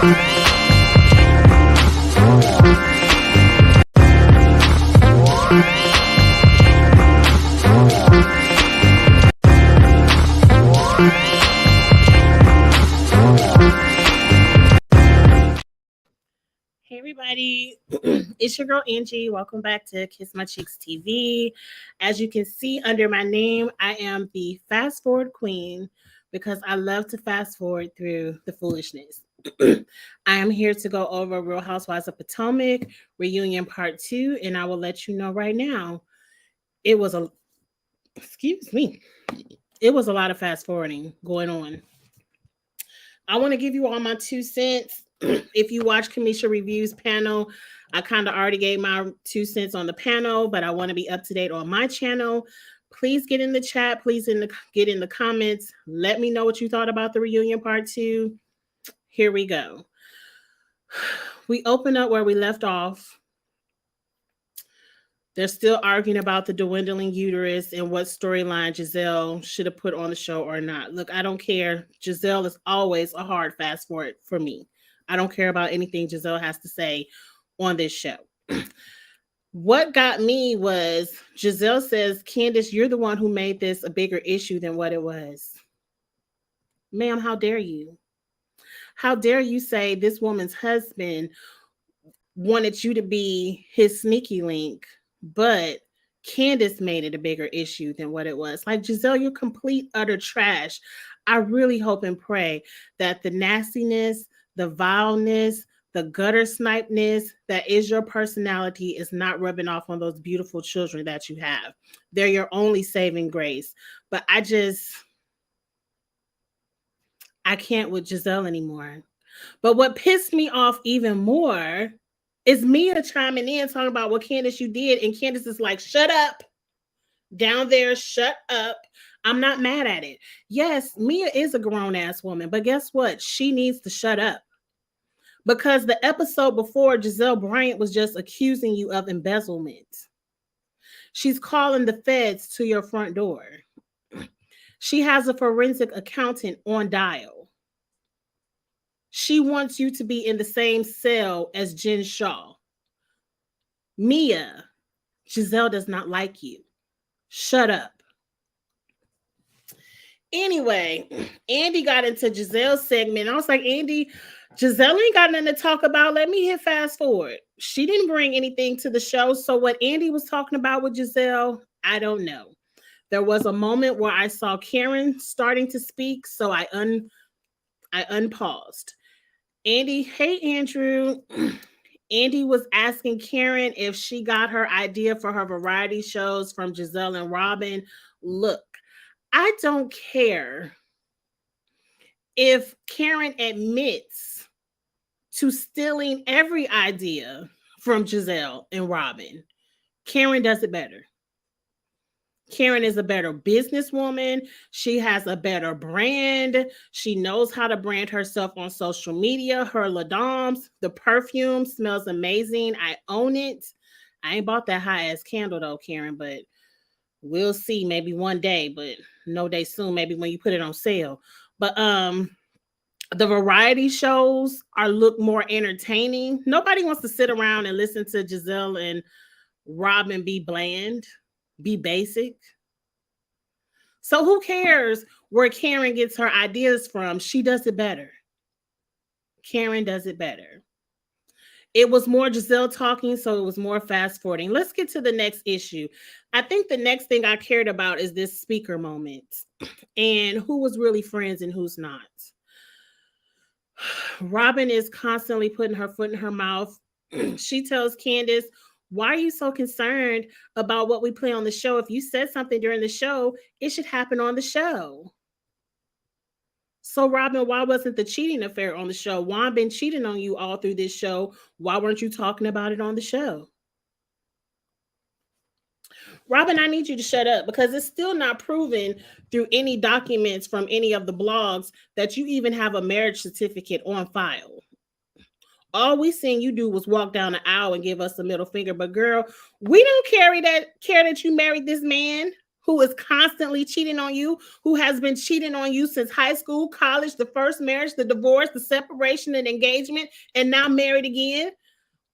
Hey everybody, it's your girl Angie. Welcome back to Kiss My Cheeks TV. As you can see under my name, I am the fast forward queen because I love to fast forward through the foolishness. I am here to go over Real Housewives of Potomac reunion part 2, and I will let you know right now. It was a excuse me. It was a lot of fast forwarding going on. I want to give you all my 2 cents. If you watch Kamisha Review's panel, I kind of already gave my 2 cents on the panel, but I want to be up to date on my channel. Please get in the chat. Please get in the comments. Let me know what you thought about the reunion part 2. Here we go. We open up where we left off. They're still arguing about the dwindling uterus and what storyline Giselle should have put on the show or not. Look, I don't care. Giselle is always a hard fast forward for me. I don't care about anything Giselle has to say on this show. What got me was Giselle says, Candace, you're the one who made this a bigger issue than what it was. Ma'am, how dare you? How dare you say this woman's husband wanted you to be his sneaky link, but Candace made it a bigger issue than what it was. Like, Giselle, you're complete, utter trash. I really hope and pray that the nastiness, the vileness, the gutter snipeness that is your personality is not rubbing off on those beautiful children that you have. They're your only saving grace. But I can't with Giselle anymore. But what pissed me off even more is Mia chiming in talking about what Candace you did, and Candace is like, shut up. Down there, shut up. I'm not mad at it. Yes, Mia is a grown-ass woman, but guess what? She needs to shut up. Because the episode before, Giselle Bryant was just accusing you of embezzlement. She's calling the feds to your front door. She has a forensic accountant on dial. She wants you to be in the same cell as Jen Shaw. Mia, Giselle does not like you. Shut up. Anyway, Andy got into Giselle's segment. I was like, Andy, Giselle ain't got nothing to talk about. Let me hit fast forward. She didn't bring anything to the show. So what Andy was talking about with Giselle, I don't know. There was a moment where I saw Karen starting to speak, so I unpaused. Andy, hey, Andrew. Andy was asking Karen if she got her idea for her variety shows from Giselle and Robin. Look, I don't care if Karen admits to stealing every idea from Giselle and Robin. Karen does it better. Karen is a better businesswoman. She has a better brand. She knows how to brand herself on social media. Her Ladoms, the perfume smells amazing. I own it. I ain't bought that high-ass candle though, Karen, but we'll see. Maybe one day, but no day soon. Maybe when you put it on sale. But the variety shows look more entertaining. Nobody wants to sit around and listen to Giselle and Robin be bland. Be basic. So who cares where Karen gets her ideas from? She does it better. Karen does it better. It was more Giselle talking, so it was more fast forwarding. Let's get to the next issue. I think the next thing I cared about is this speaker moment and who was really friends and who's not. Robin is constantly putting her foot in her mouth. She tells Candace, why are you so concerned about what we play on the show? If you said something during the show, it should happen on the show. So, Robin, why wasn't the cheating affair on the show? Juan been cheating on you all through this show. Why weren't you talking about it on the show? Robin, I need you to shut up because it's still not proven through any documents from any of the blogs that you even have a marriage certificate on file. All we seen you do was walk down the aisle and give us a middle finger. But girl, we don't care that you married this man who is constantly cheating on you, who has been cheating on you since high school, college, the first marriage, the divorce, the separation and engagement, and now married again.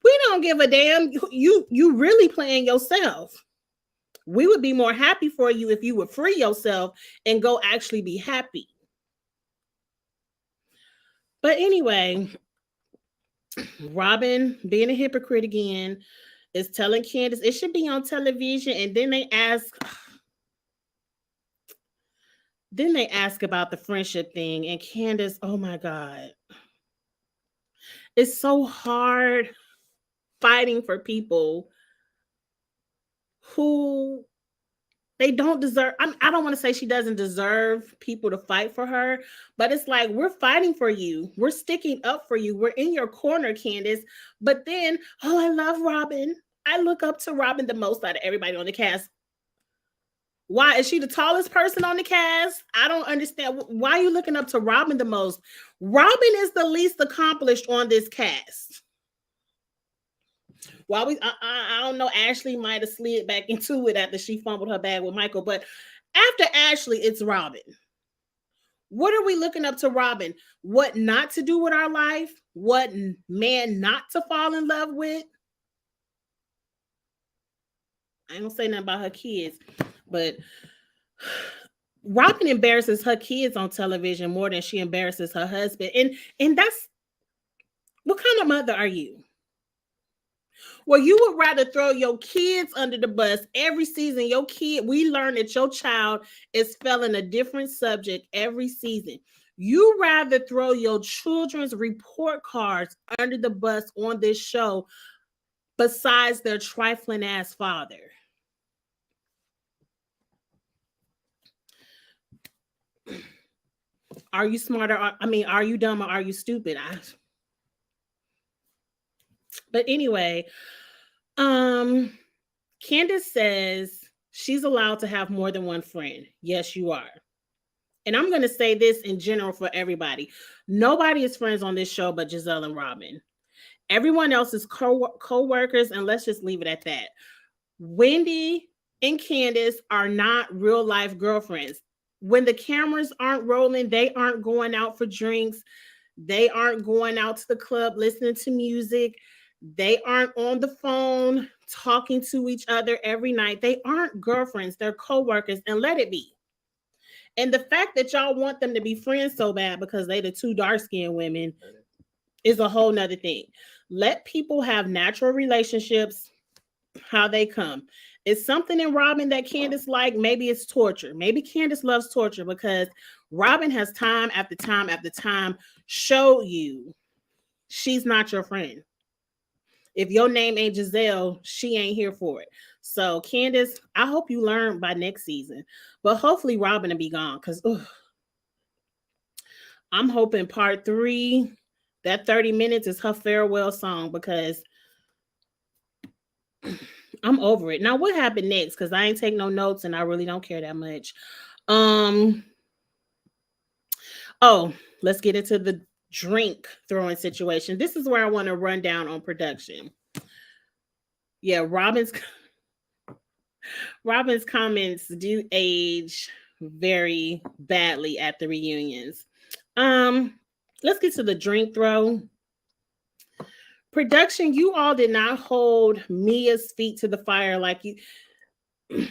We don't give a damn. You really playing yourself. We would be more happy for you if you would free yourself and go actually be happy. But anyway, Robin, being a hypocrite again, is telling Candace it should be on television, and then they ask about the friendship thing, and Candace, oh my God, it's so hard fighting for people who they don't deserve. I don't want to say she doesn't deserve people to fight for her, but it's like we're fighting for you. We're sticking up for you. We're in your corner, Candace. But then, oh, I love Robin. I look up to Robin the most out of everybody on the cast. Why is she the tallest person on the cast? I don't understand. Why are you looking up to Robin the most? Robin is the least accomplished on this cast. While I don't know, Ashley might have slid back into it after she fumbled her bag with Michael, but after Ashley, it's Robin. What are we looking up to Robin? What not to do with our life? What man not to fall in love with? I ain't gonna say nothing about her kids, but Robin embarrasses her kids on television more than she embarrasses her husband. And that's, what kind of mother are you? Well, you would rather throw your kids under the bus every season. We learn that your child is failing a different subject every season. You rather throw your children's report cards under the bus on this show besides their trifling ass father. Are you smarter? Are you dumb or are you stupid? But anyway, Candace says she's allowed to have more than one friend. Yes, you are. And I'm going to say this in general for everybody. Nobody is friends on this show but Giselle and Robin. Everyone else is co-workers, and let's just leave it at that. Wendy and Candace are not real life girlfriends. When the cameras aren't rolling, they aren't going out for drinks. They aren't going out to the club listening to music. They aren't on the phone talking to each other every night. They aren't girlfriends. They're co-workers, and let it be. And the fact that y'all want them to be friends so bad because they the two dark-skinned women is a whole nother thing. Let people have natural relationships how they come. It's something in Robin that Candace like. Maybe it's torture. Maybe Candace loves torture because Robin has time after time after time showed you she's not your friend. If your name ain't Giselle, she ain't here for it. So Candace, I hope you learn by next season. But hopefully Robin will be gone because I'm hoping part 3, that 30 minutes is her farewell song because I'm over it. Now, what happened next? Because I ain't take no notes and I really don't care that much. Oh, let's get into the drink throwing situation. This is where I want to run down on production. Yeah, Robin's comments do age very badly at the reunions. Let's get to the drink throw. Production, you all did not hold Mia's feet to the fire like you.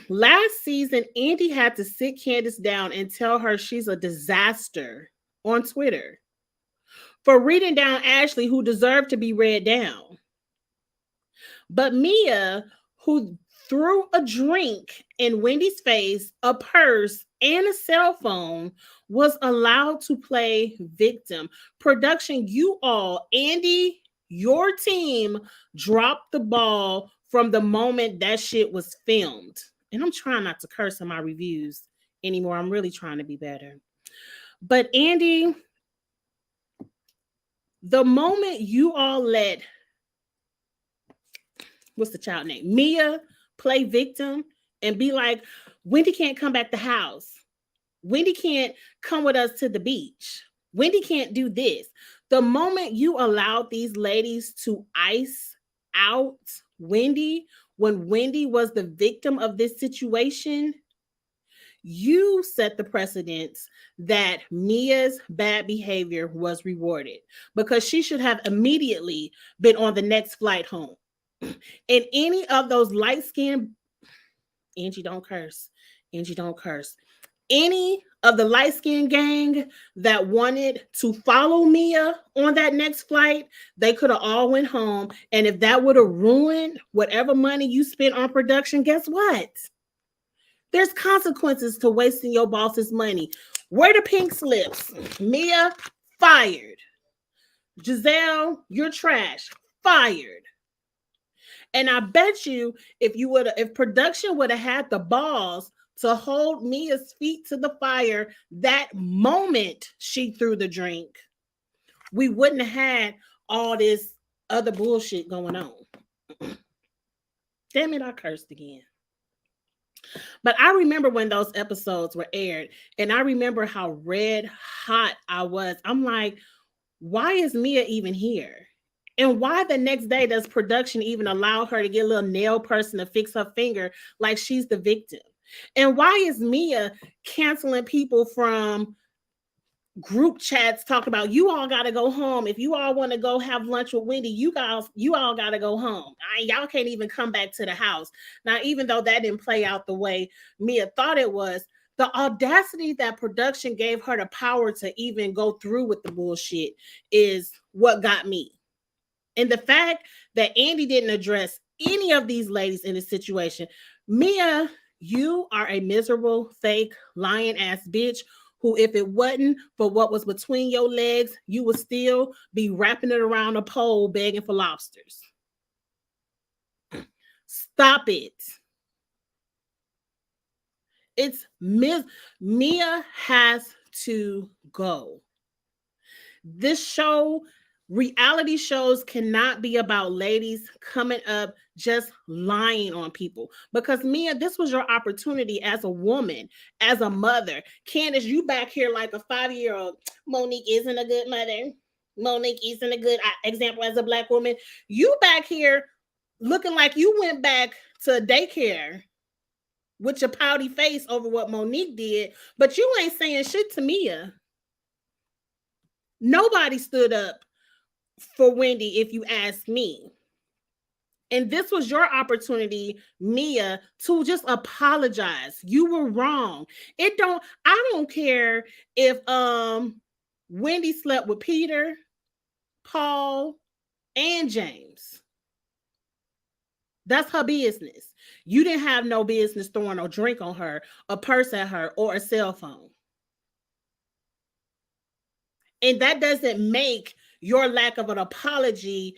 Last season, Andy had to sit Candace down and tell her she's a disaster on Twitter for reading down Ashley, who deserved to be read down. But Mia, who threw a drink in Wendy's face, a purse, and a cell phone, was allowed to play victim. Production, you all, Andy, your team dropped the ball from the moment that shit was filmed. And I'm trying not to curse in my reviews anymore. I'm really trying to be better. But Andy, the moment you all let, what's the child name? Mia play victim and be like, Wendy can't come back to the house. Wendy can't come with us to the beach. Wendy can't do this. The moment you allowed these ladies to ice out Wendy, when Wendy was the victim of this situation, You set the precedence that Mia's bad behavior was rewarded because she should have immediately been on the next flight home. And any of those light skinned, Angie, don't curse. Angie, don't curse. Any of the light skinned gang that wanted to follow Mia on that next flight, they could have all went home. And if that would have ruined whatever money you spent on production, guess what? There's consequences to wasting your boss's money. Where the pink slips? Mia, fired. Giselle, you're trash. Fired. And I bet you if production would have had the balls to hold Mia's feet to the fire that moment she threw the drink, we wouldn't have had all this other bullshit going on. Damn it, I cursed again. But I remember when those episodes were aired, and I remember how red hot I was. I'm like, why is Mia even here? And why the next day does production even allow her to get a little nail person to fix her finger like she's the victim? And why is Mia canceling people from group chats talking about you all got to go home? If you all want to go have lunch with Wendy, you all got to go home. Y'all can't even come back to the house. Now, even though that didn't play out the way Mia thought it was, the audacity that production gave her the power to even go through with the bullshit is what got me. And the fact that Andy didn't address any of these ladies in this situation. Mia, you are a miserable, fake, lying ass bitch who, if it wasn't for what was between your legs, you would still be wrapping it around a pole begging for lobsters. Stop it. Mia has to go. This show, reality shows cannot be about ladies coming up just lying on people. Because Mia, this was your opportunity as a woman, as a mother. Candace, you back here like a 5-year-old. Monique isn't a good mother. Monique isn't a good example as a Black woman. You back here looking like you went back to daycare with your pouty face over what Monique did, but you ain't saying shit to Mia. Nobody stood up for Wendy, if you ask me. And this was your opportunity, Mia, to just apologize. You were wrong. I don't care if Wendy slept with Peter, Paul, and James. That's her business. You didn't have no business throwing a drink on her, a purse at her, or a cell phone. And that doesn't make your lack of an apology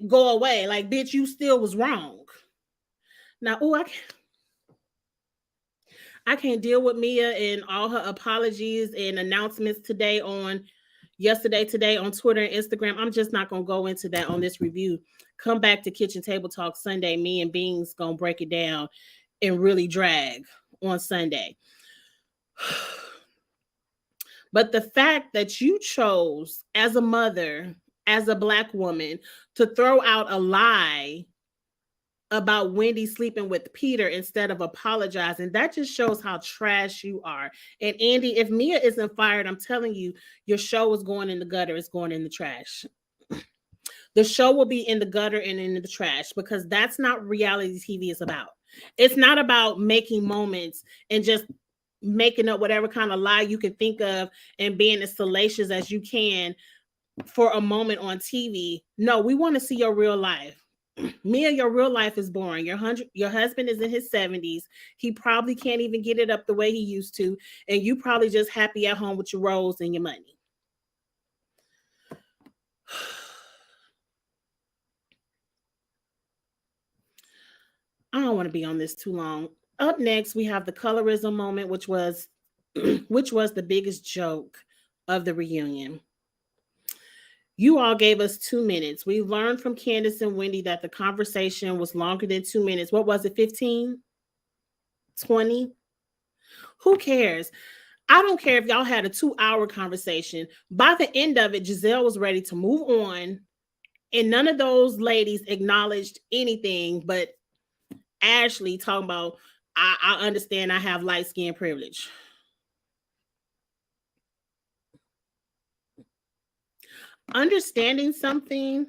go away. Like, bitch, you still was wrong. Now, I can't deal with Mia and all her apologies and announcements today on Twitter and Instagram. I'm just not going to go into that on this review. Come back to Kitchen Table Talk Sunday. Me and Beans going to break it down and really drag on Sunday. But the fact that you chose as a mother, as a Black woman, to throw out a lie about Wendy sleeping with Peter instead of apologizing, that just shows how trash you are. And Andy, if Mia isn't fired, I'm telling you, your show is going in the gutter. It's going in the trash. The show will be in the gutter and in the trash because that's not reality TV is about. It's not about making moments and just making up whatever kind of lie you can think of and being as salacious as you can for a moment on TV. No, we want to see your real life. Mia, your real life is boring. Your husband is in his 70s. He probably can't even get it up the way he used to. And you probably just happy at home with your rolls and your money. I don't want to be on this too long. Up next, we have the colorism moment, which was the biggest joke of the reunion. You all gave us 2 minutes. We learned from Candace and Wendy that the conversation was longer than 2 minutes. What was it, 15? 20? Who cares? I don't care if y'all had a 2-hour conversation. By the end of it, Giselle was ready to move on, and none of those ladies acknowledged anything but Ashley talking about I understand I have light skin privilege. Understanding something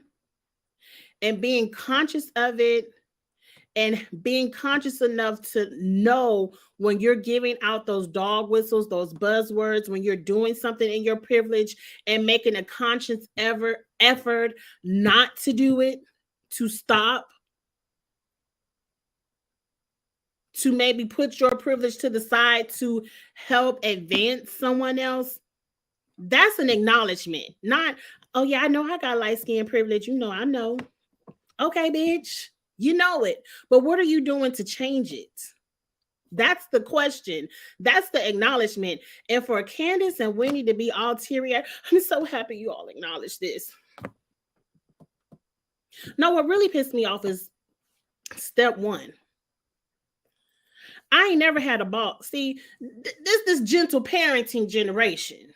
and being conscious of it and being conscious enough to know when you're giving out those dog whistles, those buzzwords, when you're doing something in your privilege and making a conscious effort not to do it, to stop, to maybe put your privilege to the side to help advance someone else. That's an acknowledgement. Not, oh yeah, I know I got light skin privilege. You know, I know. Okay, bitch. You know it. But what are you doing to change it? That's the question. That's the acknowledgement. And for Candace and Winnie to be all teary, I'm so happy you all acknowledge this. No, what really pissed me off is step one. I ain't never had a ball. See, this gentle parenting generation.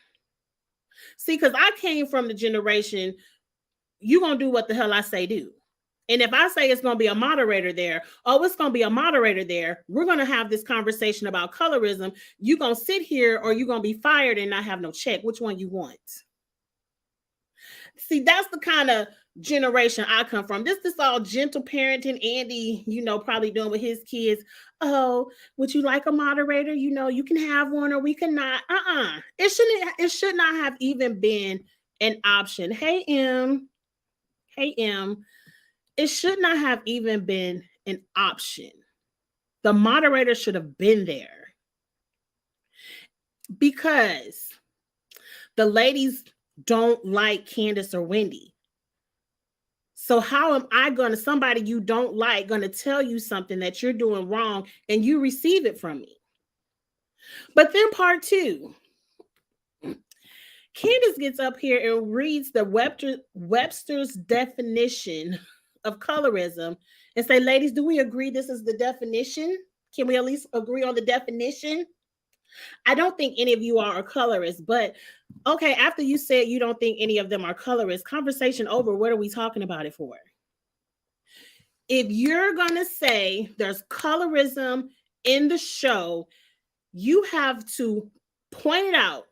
See, because I came from the generation, you gonna do what the hell I say do. And if I say it's going to be a moderator there, oh, it's going to be a moderator there. We're going to have this conversation about colorism. You're going to sit here or you're going to be fired and not have no check. Which one you want? See, that's the kind of generation I come from. This all gentle parenting. Andy, probably doing with his kids. Oh, would you like a moderator? You can have one or we cannot. It should not have even been an option. Hey, M. It should not have even been an option. The moderator should have been there because the ladies don't like Candace or Wendy. So how am I somebody you don't like, going to tell you something that you're doing wrong and you receive it from me? But then part two, Candace gets up here and reads the Webster's definition of colorism and say, ladies, do we agree this is the definition? Can we at least agree on the definition? I don't think any of you are a colorist, but okay, after you said you don't think any of them are colorists, conversation over. What are we talking about it for? If you're going to say there's colorism in the show, you have to point it out,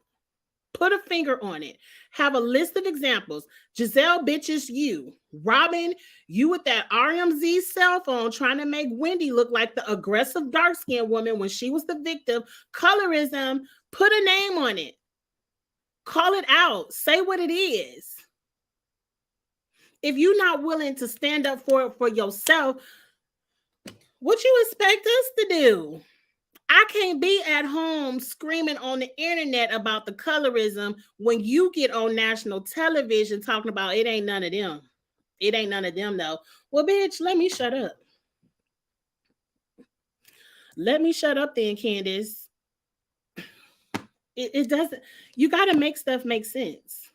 put a finger on it, have a list of examples. Giselle, bitches, you. Robin, you with that RMZ cell phone trying to make Wendy look like the aggressive dark-skinned woman when she was the victim. Colorism, put a name on it. Call it out. Say what it is. If you're not willing to stand up for it for yourself, what you expect us to do? I can't be at home screaming on the internet about the colorism when you get on national television talking about it ain't none of them. It ain't none of them, though. Well, bitch, let me shut up. Let me shut up then, Candace. It doesn't. You got to make stuff make sense.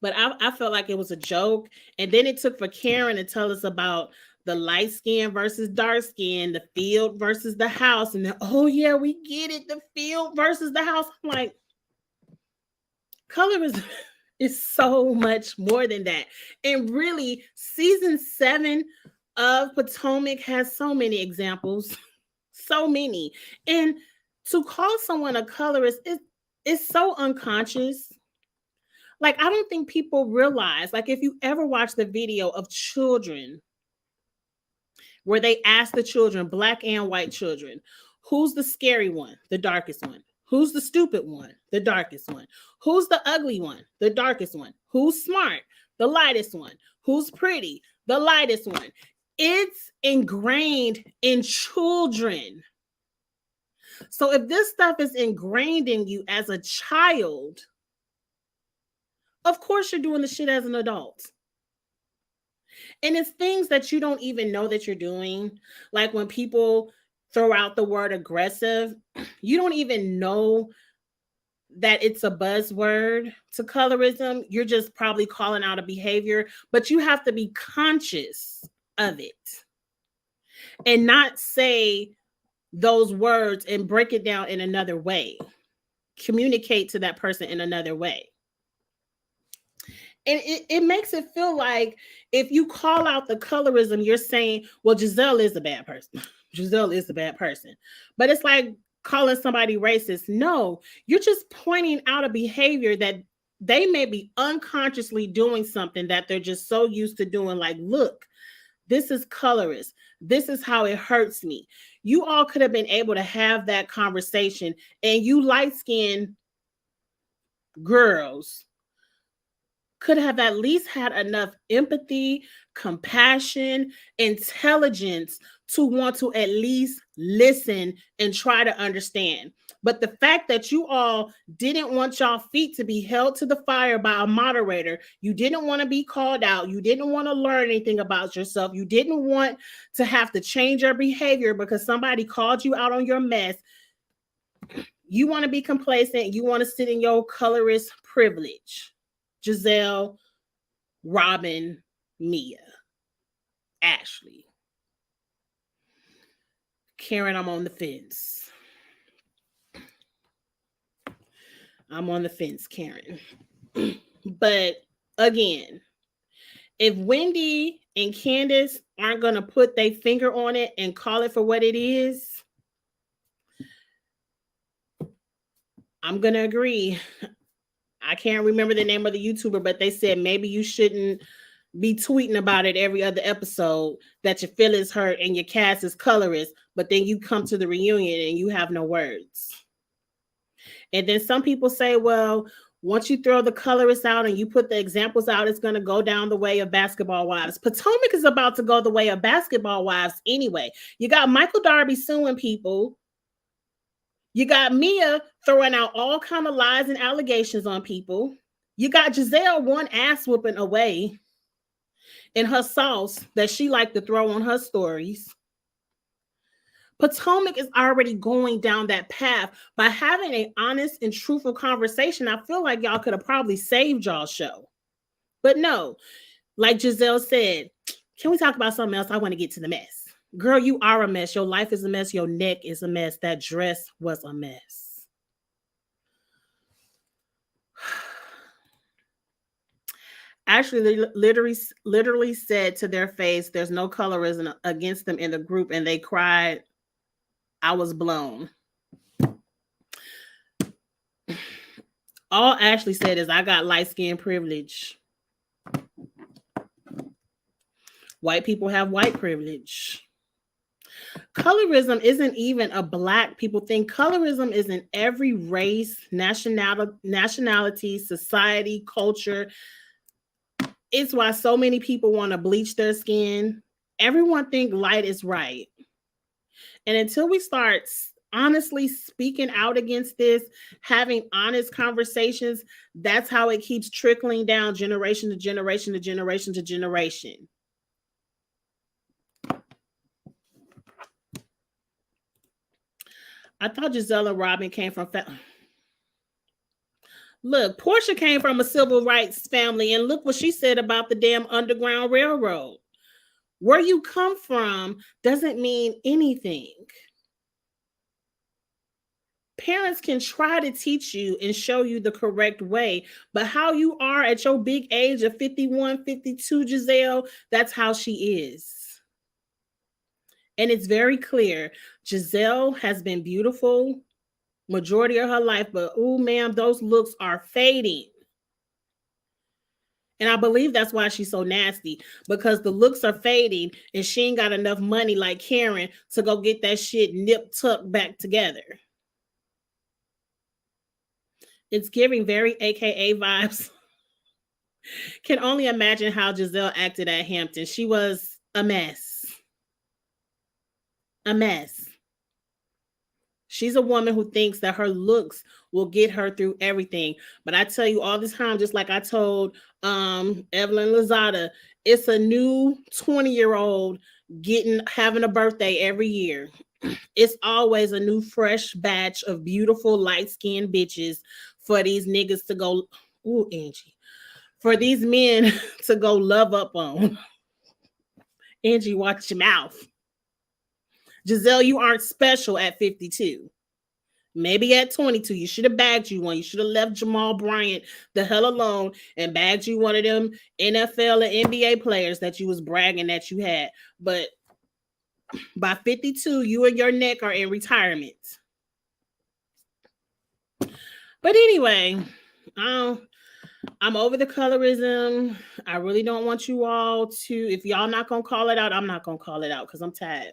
But I felt like it was a joke. And then it took for Karen to tell us about the light skin versus dark skin, the field versus the house. And then, oh, yeah, we get it. The field versus the house. I'm like, colorism is so much more than that. And really, season 7 of Potomac has so many examples. So many. And to call someone a colorist is so unconscious. Like, I don't think people realize, like, if you ever watch the video of children where they ask the children, black and white children, who's the scary one? The darkest one. Who's the stupid one? The darkest one. Who's the ugly one? The darkest one. Who's smart? The lightest one. Who's pretty? The lightest one. It's ingrained in children. So if this stuff is ingrained in you as a child, of course you're doing the shit as an adult. And it's things that you don't even know that you're doing. Like when people throw out the word aggressive, you don't even know that it's a buzzword to colorism. You're just probably calling out a behavior, but you have to be conscious of it and not say those words and break it down in another way. Communicate to that person in another way. And it makes it feel like if you call out the colorism, you're saying, well, Giselle is a bad person. Giselle is a bad person. But it's like calling somebody racist. No, you're just pointing out a behavior that they may be unconsciously doing something that they're just so used to doing. Like, look, this is colorist. This is how it hurts me. You all could have been able to have that conversation, and you light-skinned girls could have at least had enough empathy, compassion, intelligence to want to at least listen and try to understand. But the fact that you all didn't want y'all feet to be held to the fire by a moderator, you didn't want to be called out, you didn't want to learn anything about yourself, you didn't want to have to change your behavior because somebody called you out on your mess. You want to be complacent, you want to sit in your colorist privilege. Giselle, Robin, Mia, Ashley. Karen, I'm on the fence. I'm on the fence, Karen. But again, if Wendy and Candace aren't going to put their finger on it and call it for what it is, I'm going to agree. I can't remember the name of the YouTuber, but they said maybe you shouldn't be tweeting about it every other episode that your feelings hurt and your cast is colorist, but then you come to the reunion and you have no words. And then some people say, well, once you throw the colorists out and you put the examples out, it's going to go down the way of Basketball Wives. Potomac is about to go the way of Basketball Wives anyway. You got Michael Darby suing people. You got Mia throwing out all kind of lies and allegations on people. You got Giselle one ass whooping away in her sauce that she liked to throw on her stories. Potomac is already going down that path. By having an honest and truthful conversation, I feel like y'all could have probably saved y'all's show. But no, like Giselle said, can we talk about something else? I want to get to the mess. Girl, you are a mess. Your life is a mess. Your neck is a mess. That dress was a mess. Actually, they literally said to their face, there's no colorism against them in the group, and they cried. I was blown. All Ashley said is, I got light skin privilege. White people have white privilege. Colorism isn't even a black people thing. Colorism is in every race, nationality, society, culture. It's why so many people want to bleach their skin. Everyone think light is right. And until we start honestly speaking out against this, having honest conversations, that's how it keeps trickling down generation to generation to generation to generation. I thought Giselle and Robin came from... Look, Portia came from a civil rights family, and look what she said about the damn Underground Railroad. Where you come from doesn't mean anything. Parents can try to teach you and show you the correct way, but how you are at your big age of 51, 52, Giselle, that's how she is. And it's very clear. Giselle has been beautiful majority of her life, but oh, ma'am, those looks are fading. And I believe that's why she's so nasty, because the looks are fading and she ain't got enough money like Karen to go get that shit nip tucked back together. It's giving very AKA vibes. Can only imagine how Giselle acted at Hampton. She was a mess. A mess. She's a woman who thinks that her looks will get her through everything. But I tell you all the time, just like I told Evelyn Lozada, it's a new 20-year-old having a birthday every year. It's always a new fresh batch of beautiful light-skinned bitches for these niggas to go, ooh, Angie, for these men to go love up on. Angie, watch your mouth. Giselle, you aren't special at 52. Maybe at 22, you should have bagged you one. You should have left Jamal Bryant the hell alone and bagged you one of them NFL and NBA players that you was bragging that you had. But by 52, you and your neck are in retirement. But anyway, I'm over the colorism. I really don't want you all to, if y'all not going to call it out, I'm not going to call it out because I'm tired.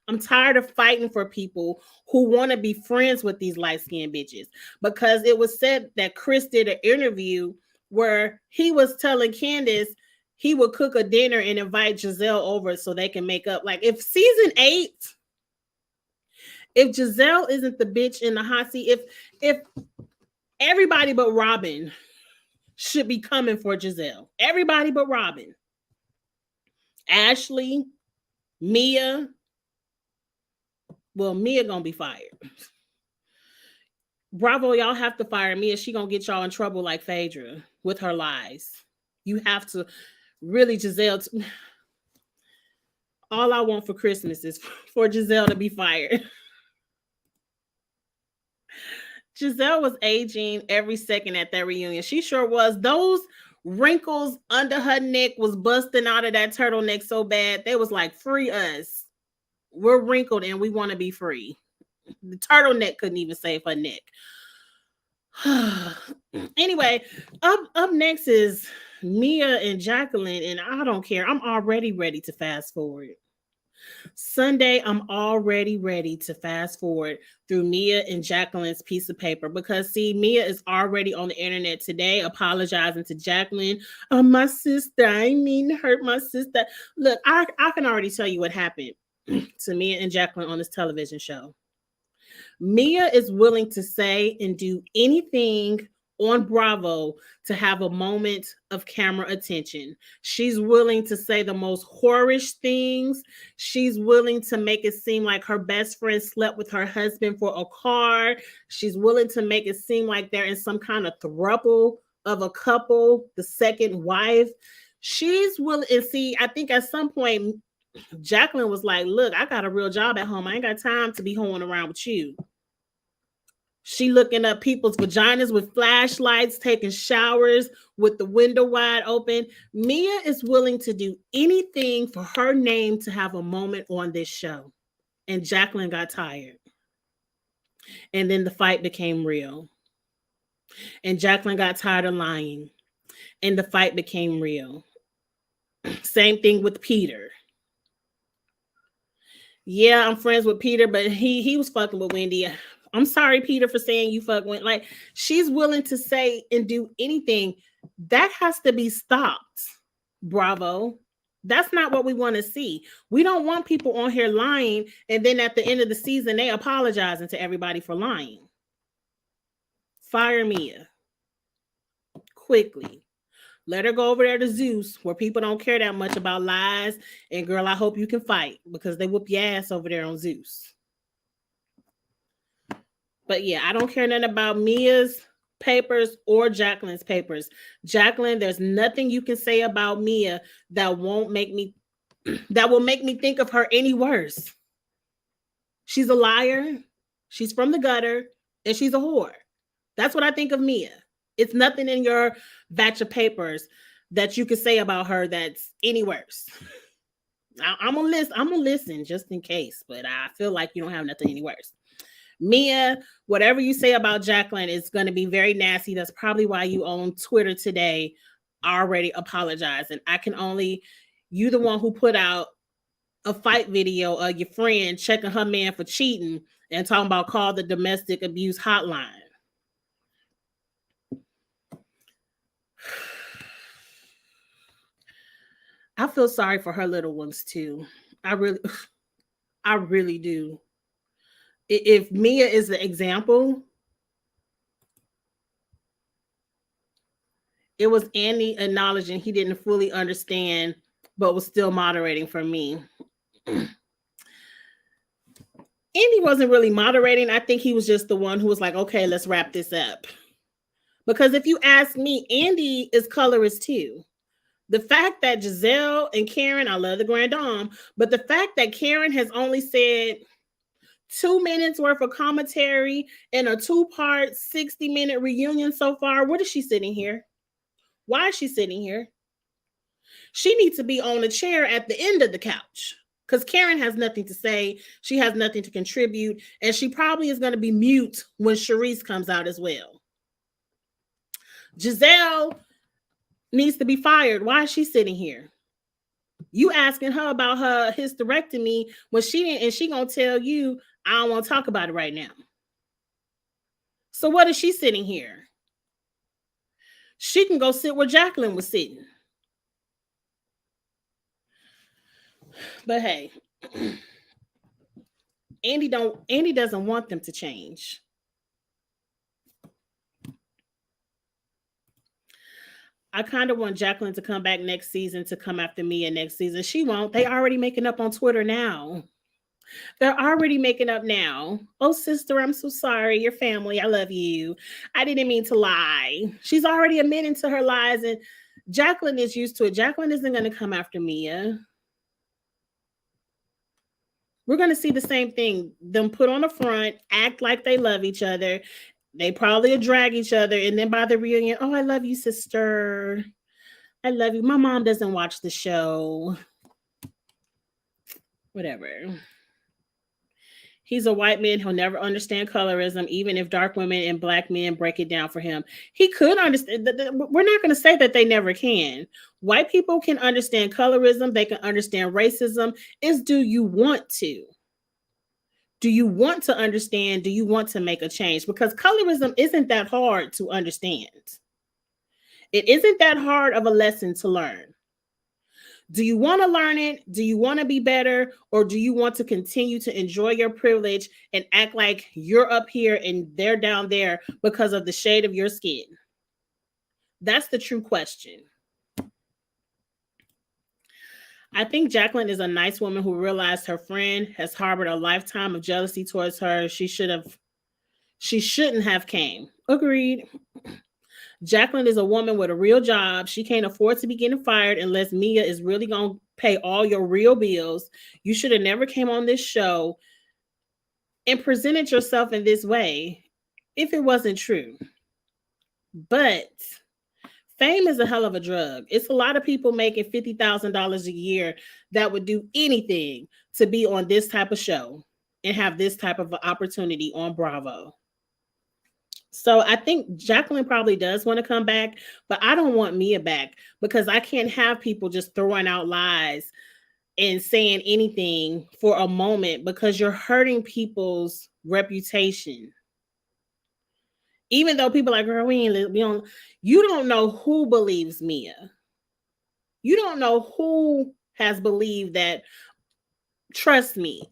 I'm tired of fighting for people who want to be friends with these light-skinned bitches, because it was said that Chris did an interview where he was telling Candace he would cook a dinner and invite Giselle over so they can make up. Like, if season 8, if Giselle isn't the bitch in the hot seat, if everybody but Robin should be coming for Giselle. Everybody but Robin. Ashley, Mia. Well, Mia gonna be fired. Bravo, y'all have to fire Mia. She gonna get y'all in trouble like Phaedra with her lies. You have to really, Giselle. All I want for Christmas is for Giselle to be fired. Giselle was aging every second at that reunion. She sure was. Those wrinkles under her neck was busting out of that turtleneck so bad. They was like, free us. We're wrinkled and we want to be free. The turtleneck couldn't even save her neck. Anyway, up next is Mia and Jacqueline, and I don't care. I'm already ready to fast forward. Sunday, I'm already ready to fast forward through Mia and Jacqueline's piece of paper, because see, Mia is already on the internet today apologizing to Jacqueline. Oh, my sister, I mean to hurt my sister. Look, I can already tell you what happened to Mia and Jacqueline on this television show. Mia is willing to say and do anything on Bravo to have a moment of camera attention. She's willing to say the most whorish things. She's willing to make it seem like her best friend slept with her husband for a car. She's willing to make it seem like they're in some kind of throuple of a couple, the second wife. She's willing, and see, I think at some point, Jacqueline was like, look, I got a real job at home. I ain't got time to be hoeing around with you. She looking up people's vaginas with flashlights, taking showers with the window wide open. Mia is willing to do anything for her name to have a moment on this show. And Jacqueline got tired. And then the fight became real. And Jacqueline got tired of lying. And the fight became real. Same thing with Peter. Yeah, I'm friends with Peter, but he was fucking with Wendy. I'm sorry, Peter, for saying you fuck Wendy. Like, she's willing to say and do anything. That has to be stopped. Bravo. That's not what we want to see. We don't want people on here lying, and then at the end of the season, they apologizing to everybody for lying. Fire Mia. Quickly. Let her go over there to Zeus, where people don't care that much about lies. And girl, I hope you can fight, because they whoop your ass over there on Zeus. But yeah, I don't care nothing about Mia's papers or Jacqueline's papers. Jacqueline, there's nothing you can say about Mia that will make me think of her any worse. She's a liar. She's from the gutter, and she's a whore. That's what I think of Mia. It's nothing in your batch of papers that you could say about her that's any worse. I'm gonna listen just in case, but I feel like you don't have nothing any worse. Mia, whatever you say about Jacqueline is going to be very nasty. That's probably why you on Twitter today already apologizing. You the one who put out a fight video of your friend checking her man for cheating and talking about call the domestic abuse hotline. I feel sorry for her little ones too. I really do. If Mia is the example, it was Andy acknowledging he didn't fully understand, but was still moderating for me. Andy wasn't really moderating. I think he was just the one who was like, okay, let's wrap this up. Because if you ask me, Andy is colorist too. The fact that Giselle and Karen, I love the Grand Dame, but the fact that Karen has only said 2 minutes worth of commentary and a 2-part 60-minute reunion so far. What is she sitting here? Why is she sitting here? She needs to be on a chair at the end of the couch because Karen has nothing to say. She has nothing to contribute. And she probably is going to be mute when Charisse comes out as well. Giselle needs to be fired. Why is she sitting here? You asking her about her hysterectomy when she didn't, and she gonna tell you, I don't want to talk about it right now. So what is she sitting here? She can go sit where Jacqueline was sitting. But hey, Andy doesn't want them to change. I kind of want Jacqueline to come back next season to come after Mia next season. She won't. They already making up on Twitter now. They're already making up now. Oh, sister, I'm so sorry. Your family, I love you. I didn't mean to lie. She's already admitting to her lies, and Jacqueline is used to it. Jacqueline isn't going to come after Mia. We're going to see the same thing. Them put on the front, act like they love each other. They probably drag each other, and then by the reunion, oh, I love you, sister. I love you. My mom doesn't watch the show. Whatever. He's a white man. He'll never understand colorism, even if dark women and black men break it down for him. He could understand. We're not going to say that they never can. White people can understand colorism. They can understand racism. It's do you want to? Do you want to understand? Do you want to make a change? Because colorism isn't that hard to understand. It isn't that hard of a lesson to learn. Do you want to learn it? Do you want to be better? Or do you want to continue to enjoy your privilege and act like you're up here and they're down there because of the shade of your skin? That's the true question. I think Jacqueline is a nice woman who realized her friend has harbored a lifetime of jealousy towards her. She shouldn't have came. Agreed. Jacqueline is a woman with a real job. She can't afford to be getting fired unless Mia is really going to pay all your real bills. You should have never came on this show and presented yourself in this way if it wasn't true. But fame is a hell of a drug. It's a lot of people making $50,000 a year that would do anything to be on this type of show and have this type of opportunity on Bravo. So I think Jacqueline probably does want to come back, but I don't want Mia back because I can't have people just throwing out lies and saying anything for a moment because you're hurting people's reputation. Even though people are like, girl, you don't know who believes Mia. You don't know who has believed that. Trust me,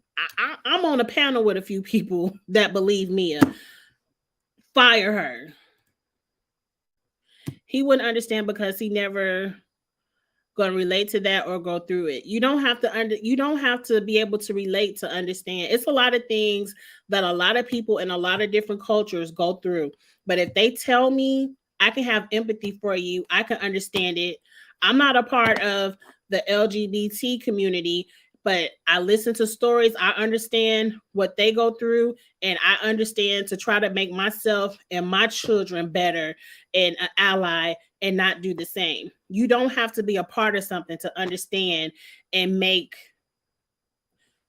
I'm on a panel with a few people that believe Mia. Fire her. He wouldn't understand because he never going to relate to that or go through it. You don't have to be able to relate to understand. It's a lot of things that a lot of people in a lot of different cultures go through. But if they tell me, I can have empathy for you. I can understand it. I'm not a part of the LGBT community, but I listen to stories. I understand what they go through, and I understand to try to make myself and my children better and an ally and not do the same. You don't have to be a part of something to understand and make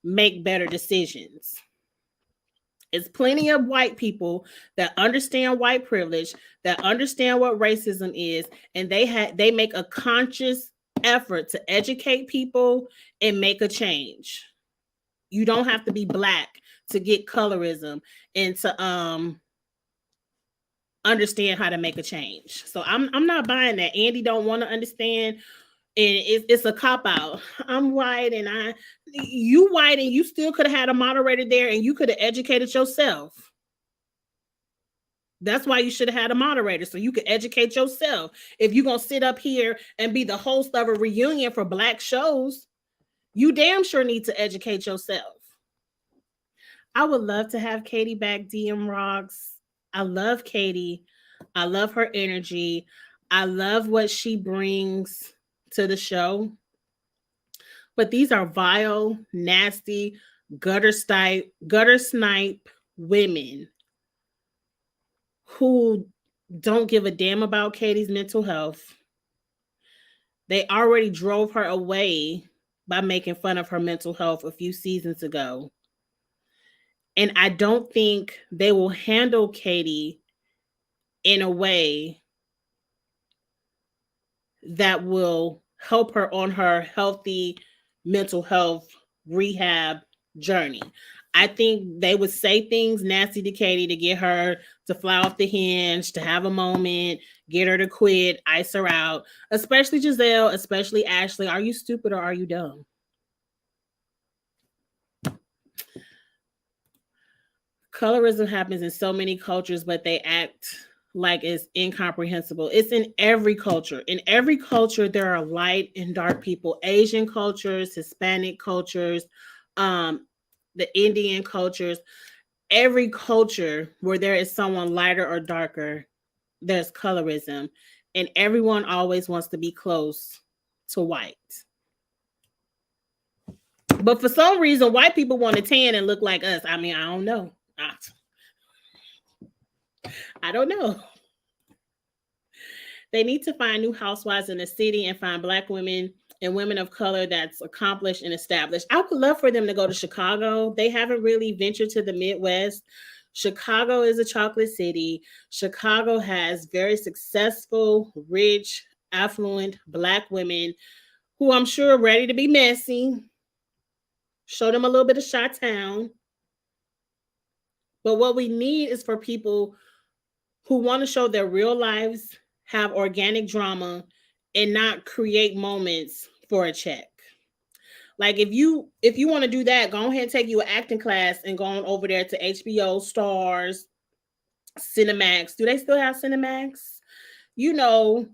better decisions. It's plenty of white people that understand white privilege, that understand what racism is, and they make a conscious effort to educate people and make a change. You don't have to be black to get colorism and to understand how to make a change. So I'm not buying that. Andy don't want to understand, and it's a cop out. I'm white and you white and you still could have had a moderator there and you could have educated yourself. That's why you should have had a moderator, so you could educate yourself. If you're going to sit up here and be the host of a reunion for black shows, you damn sure need to educate yourself. I would love to have Katie back, DM Rocks. I love Katie. I love her energy. I love what she brings to the show. But these are vile, nasty, gutter snipe women who don't give a damn about Katie's mental health. They already drove her away by making fun of her mental health a few seasons ago. And I don't think they will handle Katie in a way that will help her on her healthy mental health rehab journey. I think they would say things nasty to Katie to get her to fly off the hinge, to have a moment, get her to quit, ice her out, especially Giselle, especially Ashley. Are you stupid or are you dumb? Colorism happens in so many cultures, but they act like it's incomprehensible. It's in every culture. In every culture, there are light and dark people. Asian cultures, Hispanic cultures, the Indian cultures. Every culture where there is someone lighter or darker, there's colorism, and everyone always wants to be close to white. But for some reason, white people want to tan and look like us. I mean, I don't know. I don't know. They need to find new housewives in the city and find Black women and women of color that's accomplished and established. I would love for them to go to Chicago. They haven't really ventured to the Midwest. Chicago is a chocolate city. Chicago has very successful, rich, affluent Black women who I'm sure are ready to be messy. Show them a little bit of Chi-Town. But what we need is for people who want to show their real lives, have organic drama, and not create moments for a check. Like if you want to do that, go ahead and take you an acting class and go on over there to HBO, Stars, Cinemax. Do they still have Cinemax? You know,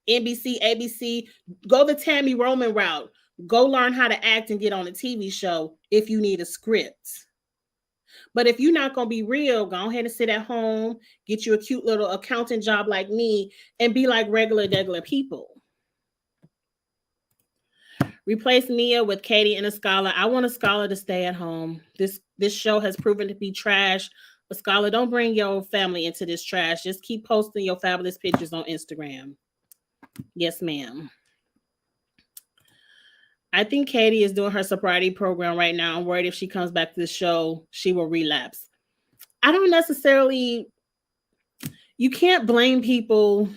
NBC, ABC. Go the Tammy Roman route. Go learn how to act and get on a TV show if you need a script. But if you're not going to be real, go ahead and sit at home, get you a cute little accountant job like me, and be like regular people. Replace Mia with Katie and a scholar. I want a scholar to stay at home. This show has proven to be trash. A scholar, don't bring your family into this trash. Just keep posting your fabulous pictures on Instagram. Yes, ma'am. I think Katie is doing her sobriety program right now. I'm worried if she comes back to the show, she will relapse. I don't necessarily, you can't blame people.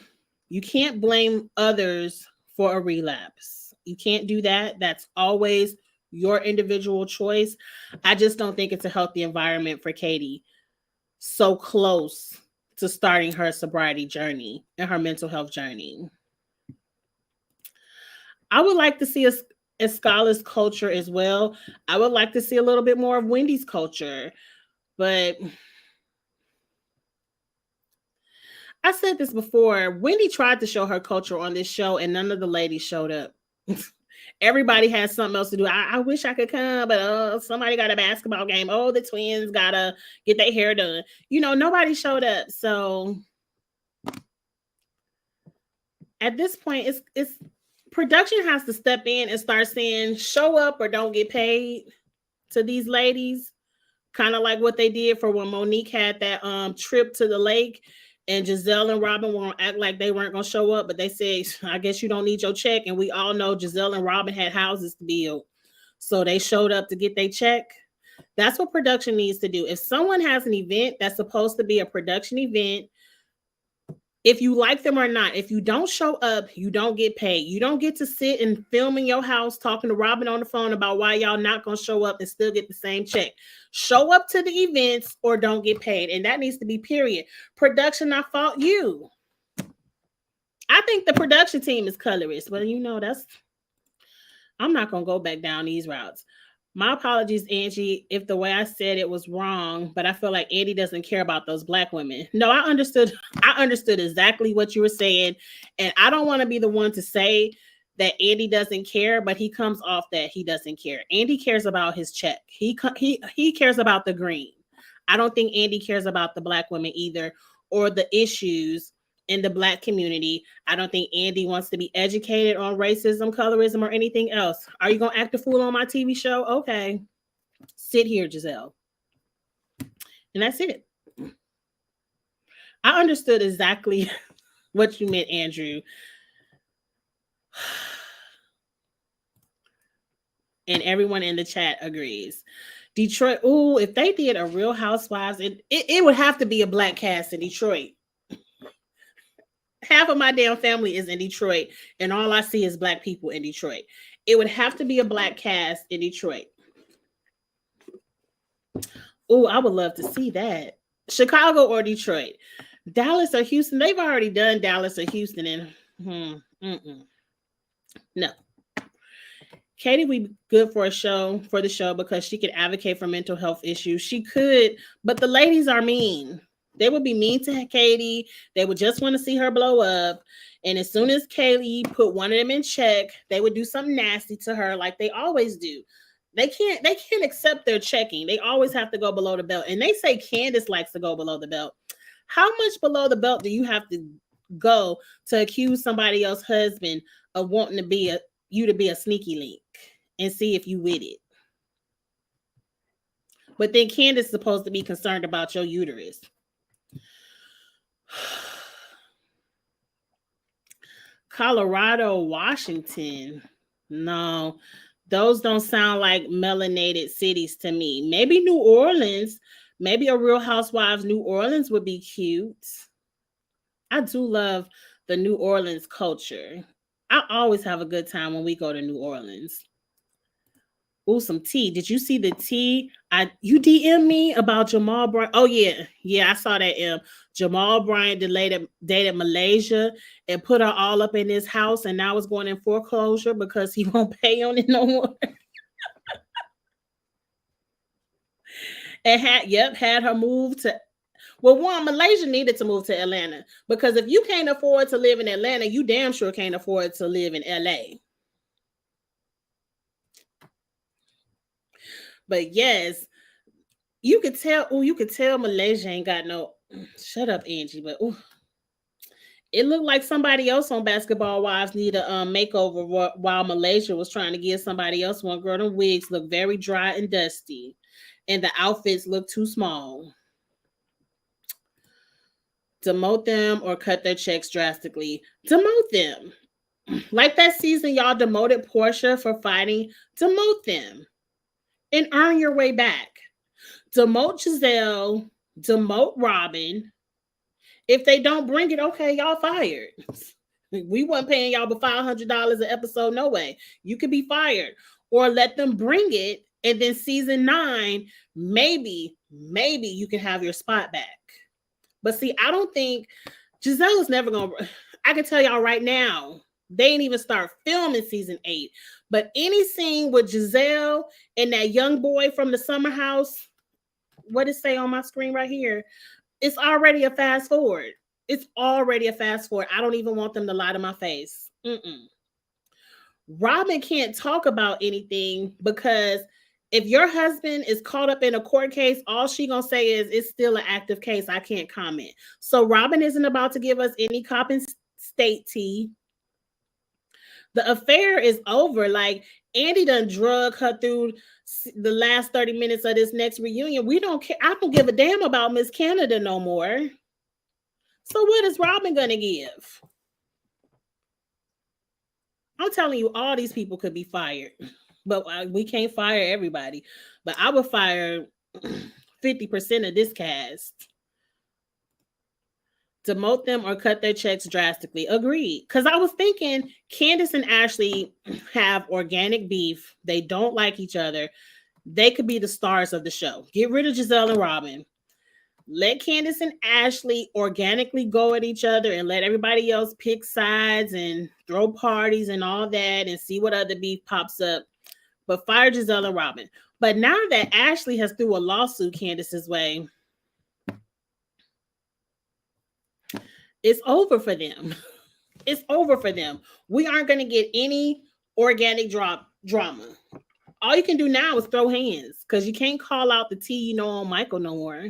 You can't blame others for a relapse. You can't do that. That's always your individual choice. I just don't think it's a healthy environment for Katie so close to starting her sobriety journey and her mental health journey. I would like to see a scholar's culture as well. I would like to see a little bit more of Wendy's culture, but I said this before. Wendy tried to show her culture on this show, and none of the ladies showed up. Everybody has something else to do. I wish I could come, but somebody got a basketball game. Oh, the twins gotta get their hair done. You know, nobody showed up. So at this point, it's production has to step in and start saying, show up or don't get paid to these ladies. Kind of like what they did for when Monique had that trip to the lake. And Giselle and Robin were gonna act like they weren't gonna show up, but they said, I guess you don't need your check. And we all know Giselle and Robin had houses to build. So they showed up to get their check. That's what production needs to do. If someone has an event that's supposed to be a production event, if you like them or not, if you don't show up, you don't get paid. You don't get to sit and film in your house talking to Robin on the phone about why y'all not going to show up and still get the same check. Show up to the events or don't get paid. And that needs to be period. Production, I fault you. I think the production team is colorist, but you know, I'm not going to go back down these routes. My apologies, Angie, if the way I said it was wrong, but I feel like Andy doesn't care about those Black women. No, I understood exactly what you were saying. And I don't want to be the one to say that Andy doesn't care, but he comes off that he doesn't care. Andy cares about his check. He cares about the green. I don't think Andy cares about the Black women either, or the issues in the Black community. I don't think Andy wants to be educated on racism, colorism, or anything else. Are you going to act a fool on my TV show? Okay. Sit here, Giselle. And that's it. I understood exactly what you meant, Andrew. And everyone in the chat agrees. Detroit, ooh, if they did a Real Housewives, it would have to be a black cast in Detroit. Half of my damn family is in Detroit, and all I see is black people in Detroit. It would have to be a black cast in Detroit. Oh, I would love to see that. Chicago or Detroit. Dallas or Houston. They've already done Dallas or Houston, and no. Katie would be good for the show because she could advocate for mental health issues. She could, but the ladies are mean. They would be mean to Katie. They would just want to see her blow up. And as soon as Katie put one of them in check, they would do something nasty to her like they always do. They can't accept their checking. They always have to go below the belt. And they say Candace likes to go below the belt. How much below the belt do you have to go to accuse somebody else's husband of wanting to be you to be a sneaky link and see if you with it? But then Candace is supposed to be concerned about your uterus. Colorado, Washington. No, those don't sound like melanated cities to me. Maybe New Orleans. Maybe a Real Housewives New Orleans would be cute. I do love the New Orleans culture. I always have a good time when we go to New Orleans. Oh, some tea. Did you see the tea? You DM me about Jamal Bryant. Oh yeah, I saw that. Jamal Bryant dated Malaysia and put her all up in his house, and now it's going in foreclosure because he won't pay on it no more. And had her move to. Well, one, Malaysia needed to move to Atlanta because if you can't afford to live in Atlanta, you damn sure can't afford to live in LA. But yes, you could tell. Oh, you could tell Malaysia ain't got no. Shut up, Angie. But it looked like somebody else on Basketball Wives need a makeover while Malaysia was trying to give somebody else one. Girl, the wigs look very dry and dusty, and the outfits look too small. Demote them or cut their checks drastically. Demote them. Like that season, y'all demoted Portia for fighting. Demote them and earn your way back. Demote Giselle. Demote Robin. If they don't bring it, okay, y'all fired. We wasn't paying y'all but $500 an episode, no way. You could be fired. Or let them bring it, and then season 9, maybe you can have your spot back. But see, I don't think Giselle is never going to. I can tell y'all right now, they ain't even start filming season 8. But any scene with Giselle and that young boy from the summer house, what it say on my screen right here? It's already a fast forward. It's already a fast forward. I don't even want them to lie to my face. Robin can't talk about anything because if your husband is caught up in a court case, all she gonna say is it's still an active case. I can't comment. So Robin isn't about to give us any Coppin State tea. The affair is over. Like Andy done drug her through the last 30 minutes of this next reunion. We don't care. I don't give a damn about Miss Canada no more. So what is Robin gonna give? I'm telling you, all these people could be fired, but we can't fire everybody. But I would fire 50% of this cast. Demote them or cut their checks drastically. Agreed. Because I was thinking Candace and Ashley have organic beef. They don't like each other. They could be the stars of the show. Get rid of Giselle and Robin. Let Candace and Ashley organically go at each other and let everybody else pick sides and throw parties and all that and see what other beef pops up. But fire Giselle and Robin. But now that Ashley has threw a lawsuit Candace's way, it's over for them. It's over for them. We aren't going to get any organic drama. All you can do now is throw hands because you can't call out the T on Michael no more.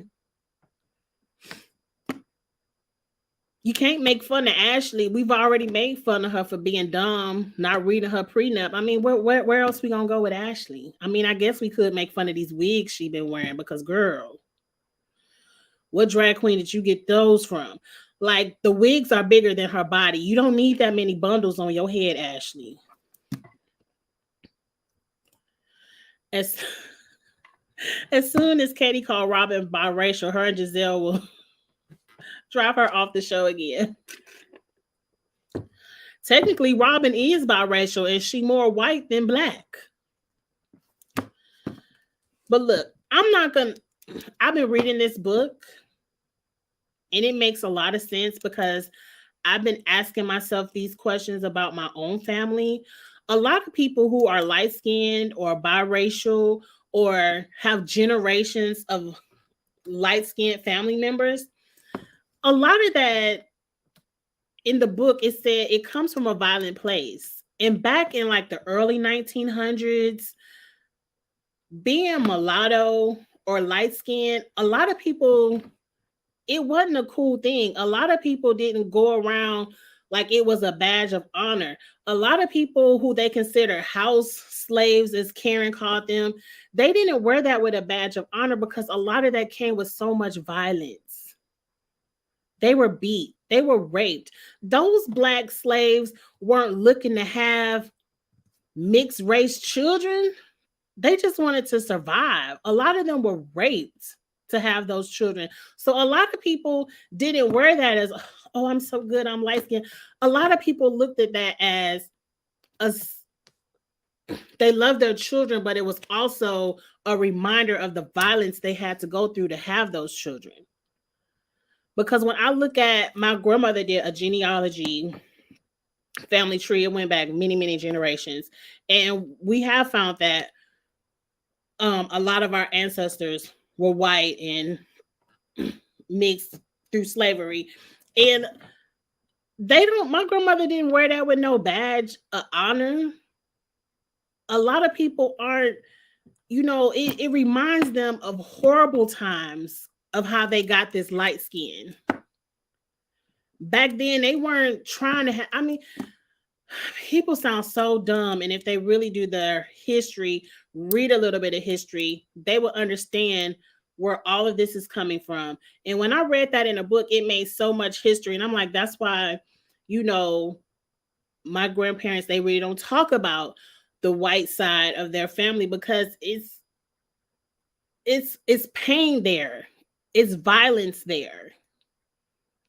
You can't make fun of Ashley. We've already made fun of her for being dumb, not reading her prenup. I mean, where else we gonna go with Ashley? I mean, I guess we could make fun of these wigs she been wearing because, girl, what drag queen did you get those from? Like, the wigs are bigger than her body. You don't need that many bundles on your head, Ashley. As as soon as Katie called Robin biracial, her and Giselle will drop her off the show again. Technically, Robin is biracial and she more white than black. But look, I've been reading this book and it makes a lot of sense because I've been asking myself these questions about my own family. A lot of people who are light skinned or biracial or have generations of light skinned family members, a lot of that in the book, it said it comes from a violent place. And back in like the early 1900s, being mulatto or light skinned, a lot of people, it wasn't a cool thing. A lot of people didn't go around like it was a badge of honor. A lot of people who they consider house slaves, as Karen called them, they didn't wear that with a badge of honor because a lot of that came with so much violence. They were beat, they were raped. Those black slaves weren't looking to have mixed race children. They just wanted to survive. A lot of them were raped to have those children. So a lot of people didn't wear that as, oh, I'm so good, I'm light skinned. A lot of people looked at that as they loved their children, but it was also a reminder of the violence they had to go through to have those children. Because when I look at, my grandmother did a genealogy family tree, it went back many, many generations. And we have found that a lot of our ancestors were white and mixed through slavery. And my grandmother didn't wear that with no badge of honor. A lot of people aren't, it reminds them of horrible times of how they got this light skin. Back then, they weren't trying to have, I mean, people sound so dumb. And if they really do their history, read a little bit of history, they will understand where all of this is coming from. And when I read that in a book, it made so much history. And I'm like, that's why, my grandparents, they really don't talk about the white side of their family because it's pain there. It's violence there.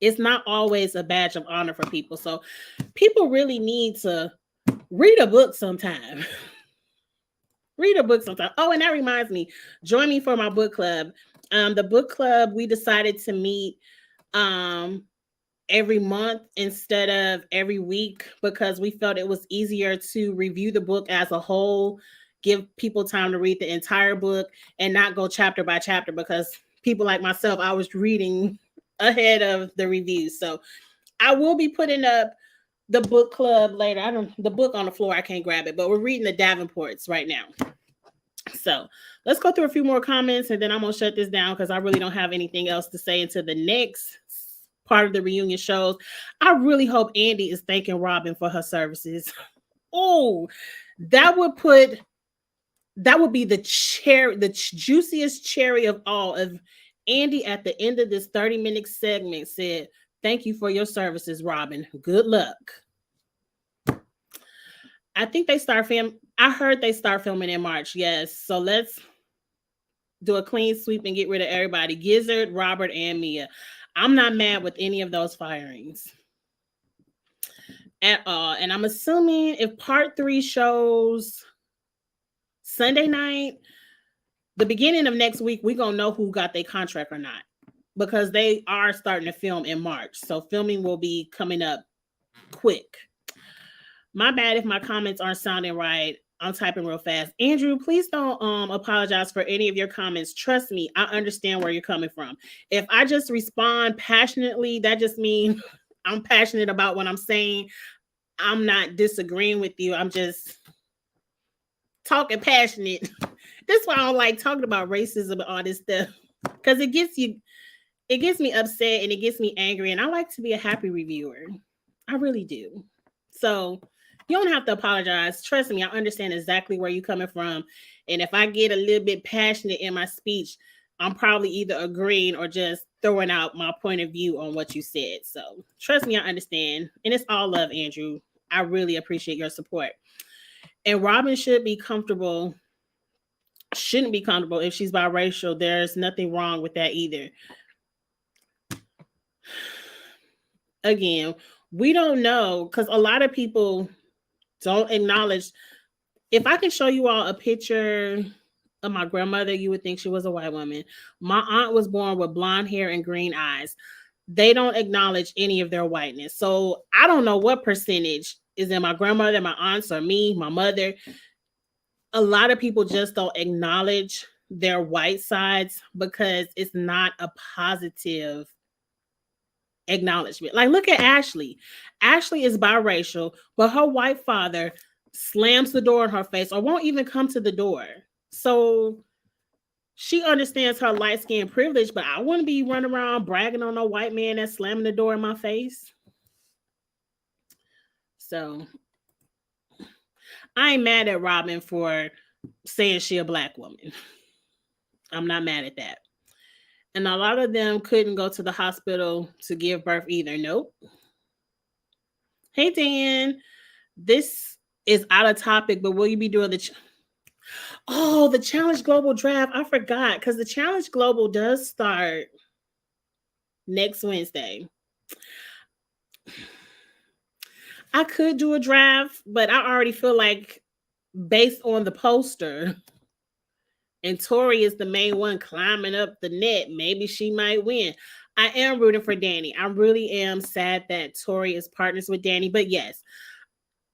It's not always a badge of honor for people. So people really need to read a book sometime. Read a book sometime. Oh, and that reminds me, join me for my book club. The book club, we decided to meet every month instead of every week because we felt it was easier to review the book as a whole, give people time to read the entire book and not go chapter by chapter because people like myself, I was reading ahead of the reviews. So I will be putting up the book club later. The book on the floor, I can't grab it, but we're reading the Davenports right now. So let's go through a few more comments and then I'm going to shut this down because I really don't have anything else to say until the next part of the reunion shows. I really hope Andy is thanking Robin for her services. Oh, that would be the juiciest cherry of all. If Andy at the end of this 30-minute segment said, "Thank you for your services, Robin. Good luck." I think they start filming. I heard they start filming in March. Yes. So let's do a clean sweep and get rid of everybody. Gizzard, Robert, and Mia. I'm not mad with any of those firings at all. And I'm assuming if part 3 shows Sunday night, the beginning of next week, we're going to know who got their contract or not because they are starting to film in March. So filming will be coming up quick. My bad if my comments aren't sounding right. I'm typing real fast. Andrew, please don't apologize for any of your comments. Trust me, I understand where you're coming from. If I just respond passionately, that just means I'm passionate about what I'm saying. I'm not disagreeing with you. I'm just talking passionate. That's why I don't like talking about racism and all this stuff because it gets you it gets me upset and it gets me angry. And I like to be a happy reviewer. I really do. So you don't have to apologize. Trust me, I understand exactly where you're coming from. And if I get a little bit passionate in my speech, I'm probably either agreeing or just throwing out my point of view on what you said. So trust me, I understand. And it's all love, Andrew. I really appreciate your support. And Robin shouldn't be comfortable if she's biracial. There's nothing wrong with that either. Again, we don't know because a lot of people don't acknowledge. If I can show you all a picture of my grandmother, you would think she was a white woman. My aunt was born with blonde hair and green eyes. They don't acknowledge any of their whiteness. So I don't know what percentage is in my grandmother, my aunts, or me, my mother. A lot of people just don't acknowledge their white sides because it's not a positive acknowledgement. Like, look at Ashley. Ashley is biracial, but her white father slams the door in her face or won't even come to the door. So she understands her light skin privilege, but I wouldn't be running around bragging on a white man that's slamming the door in my face. So I ain't mad at Robin for saying she a black woman. I'm not mad at that. And a lot of them couldn't go to the hospital to give birth either. Nope. Hey, Dan. This is out of topic, but will you be doing the Challenge Global draft? I forgot because the Challenge Global does start next Wednesday. I could do a draft, but I already feel like based on the poster, and Tori is the main one climbing up the net, maybe she might win. I am rooting for Danny. I really am sad that Tori is partners with Danny, but yes,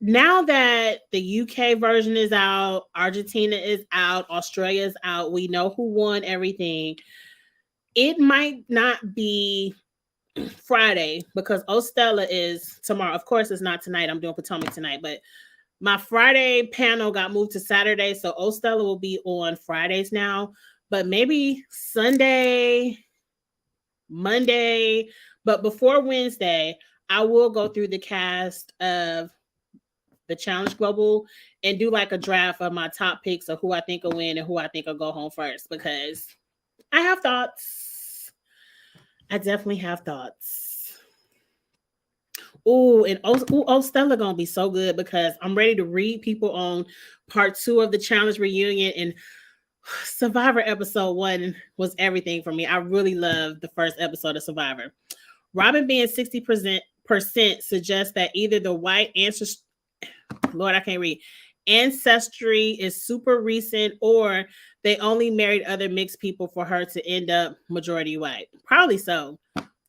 now that the UK version is out, Argentina is out, Australia is out, we know who won everything. It might not be Friday because Ostella is tomorrow. Of course, it's not tonight. I'm doing Potomac tonight, but my Friday panel got moved to Saturday, so Ostella will be on Fridays now. But maybe Sunday, Monday, but before Wednesday, I will go through the cast of the Challenge Global and do like a draft of my top picks of who I think will win and who I think will go home first because I have thoughts. I definitely have thoughts. Oh, and Stella gonna be so good because I'm ready to read people on part 2 of the challenge reunion, and Survivor episode 1 was everything for me. I really loved the first episode of Survivor. Robin being 60% suggests that either the white ancestry, Lord, I can't read, ancestry is super recent, or they only married other mixed people for her to end up majority white. Probably so.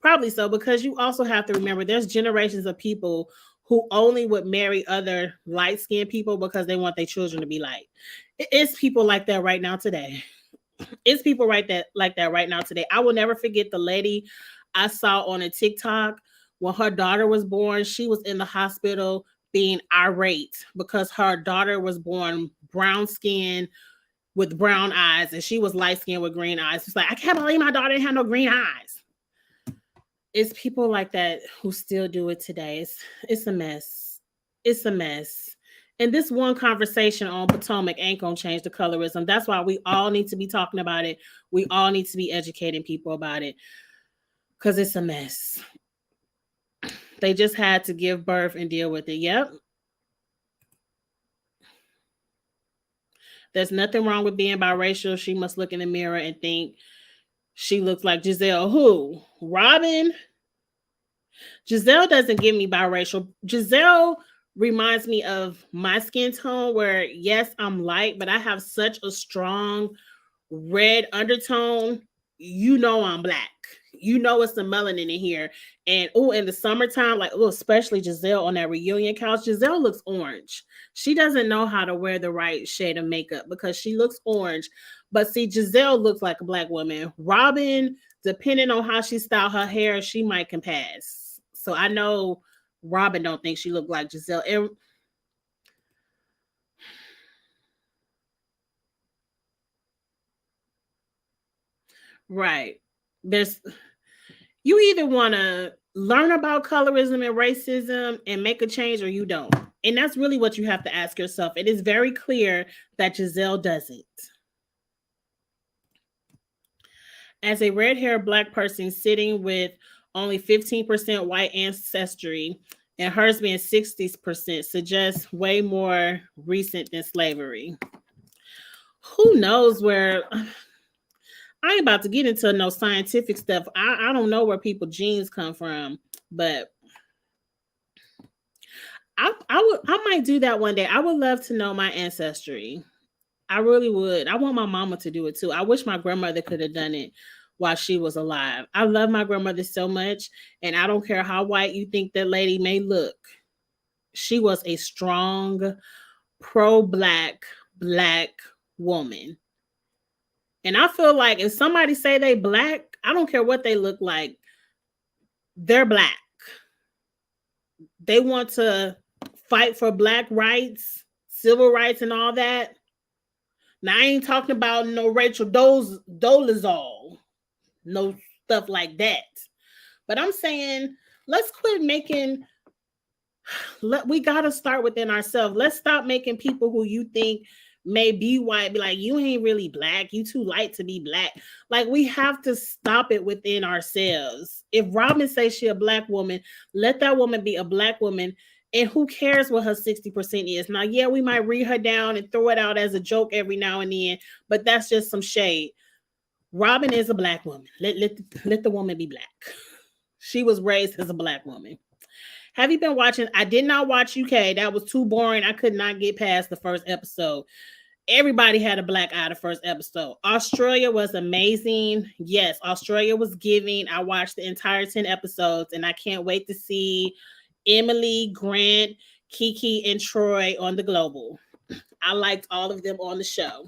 Probably so, because you also have to remember there's generations of people who only would marry other light-skinned people because they want their children to be light. It's people like that right now today. It's people like that right now today. I will never forget the lady I saw on a TikTok when her daughter was born. She was in the hospital being irate because her daughter was born brown skin with brown eyes and she was light skinned with green eyes. It's like, I can't believe my daughter didn't have no green eyes. It's people like that who still do it today. It's a mess. It's a mess. And this one conversation on Potomac ain't gonna change the colorism. That's why we all need to be talking about it. We all need to be educating people about it because it's a mess. They just had to give birth and deal with it. Yep. There's nothing wrong with being biracial. She must look in the mirror and think she looks like Giselle. Who? Robin? Giselle doesn't give me biracial. Giselle reminds me of my skin tone where, yes, I'm light, but I have such a strong red undertone. You know I'm black. You know it's the melanin in here. And in the summertime, like especially Giselle on that reunion couch, Giselle looks orange. She doesn't know how to wear the right shade of makeup because she looks orange. But see, Giselle looks like a black woman. Robin, depending on how she styled her hair, she might can pass. So I know Robin don't think she looked like Giselle. And right. There's You either want to learn about colorism and racism and make a change, or you don't. And that's really what you have to ask yourself. It is very clear that Giselle doesn't. As a red haired Black person sitting with only 15% white ancestry and hers being 60% suggests way more recent than slavery. Who knows where? I ain't about to get into no scientific stuff. I don't know where people genes come from, but I might do that one day. I would love to know my ancestry. I really would. I want my mama to do it too. I wish my grandmother could have done it while she was alive. I love my grandmother so much, and I don't care how white you think that lady may look. She was a strong, pro-black woman. And I feel like if somebody say they Black, I don't care what they look like, they're Black. They want to fight for Black rights, civil rights, and all that. Now I ain't talking about no Rachel Dolezal, no stuff like that. But I'm saying let's quit making. We gotta start within ourselves. Let's stop making people who you think may be white be like, you ain't really Black, you too light to be Black. Like, we have to stop it within ourselves. If Robin says she a Black woman, let that woman be a Black woman. And who cares what her 60% is? Now, yeah, we might read her down and throw it out as a joke every now and then, but that's just some shade. Robin is a Black woman. Let the woman be Black. She was raised as a Black woman. Have you been watching? I did not watch UK. That was too boring. I could not get past the first episode. Everybody had a black eye the first episode. Australia was amazing. Yes, Australia was giving. I watched the entire 10 episodes, and I can't wait to see Emily, Grant, Kiki, and Troy on the Global. I liked all of them on the show.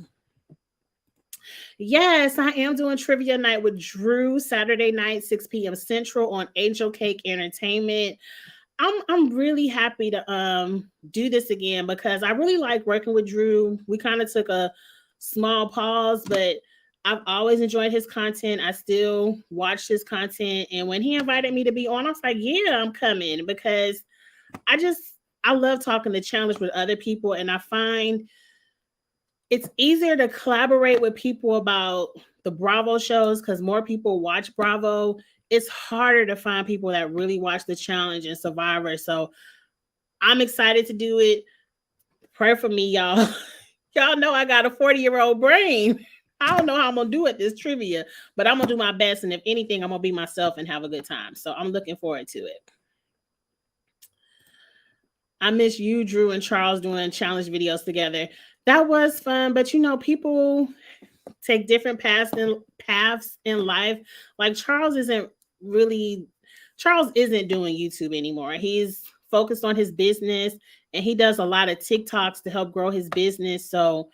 Yes, I am doing trivia night with Drew Saturday night, 6 p.m. Central on Angel Cake Entertainment. I'm really happy to do this again because I really like working with Drew. We kind of took a small pause, but I've always enjoyed his content. I still watch his content, and when he invited me to be on, I was like, "Yeah, I'm coming," because I love talking the challenge with other people, and I find it's easier to collaborate with people about the Bravo shows because more people watch Bravo. It's harder to find people that really watch the challenge and Survivor. So I'm excited to do it. Pray for me, y'all. Y'all know I got a 40-year-old brain. I don't know how I'm going to do it, this trivia, but I'm going to do my best. And if anything, I'm going to be myself and have a good time. So I'm looking forward to it. I miss you, Drew, and Charles doing challenge videos together. That was fun, but people take different paths in life. Like Charles isn't doing YouTube anymore. He's focused on his business, and he does a lot of TikToks to help grow his business. So,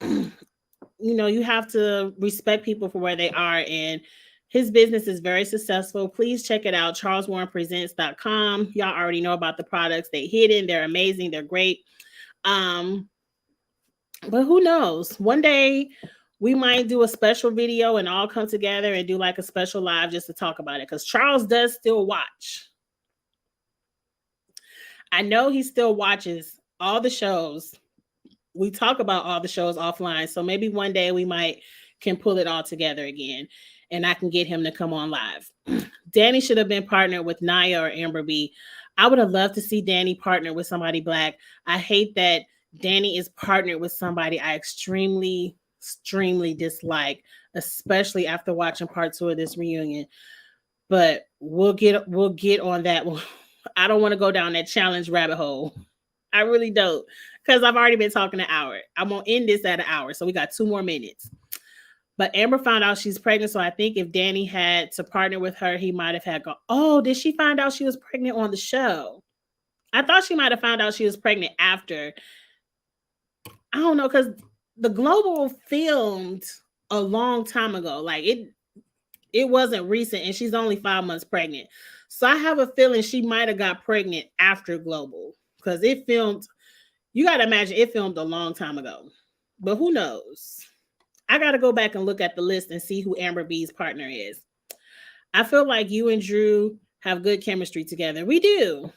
you have to respect people for where they are, and his business is very successful. Please check it out, charleswarrenpresents.com. Y'all already know about the products. They're hidden. They're amazing. They're great. But who knows? One day we might do a special video and all come together and do like a special live just to talk about it. Because Charles does still watch. I know he still watches all the shows. We talk about all the shows offline. So maybe one day we can pull it all together again, and I can get him to come on live. Danny should have been partnered with Naya or Amber B. I would have loved to see Danny partner with somebody Black. I hate that Danny is partnered with somebody I extremely dislike, especially after watching part 2 of this reunion. But we'll get on that one. I don't want to go down that challenge rabbit hole. I really don't, because I've already been talking an hour. I'm gonna end this at an hour, so we got 2 more minutes. But Amber found out she's pregnant, so I think if Danny had to partner with her, he might have had go. Oh, did she find out she was pregnant on the show? I thought she might have found out she was pregnant after. I don't know, because the Global filmed a long time ago. Like it wasn't recent, and she's only 5 months pregnant. So I have a feeling she might have got pregnant after Global, because it filmed. You got to imagine it filmed a long time ago. But who knows? I got to go back and look at the list and see who Amber B's partner is. I feel like you and Drew have good chemistry together. We do.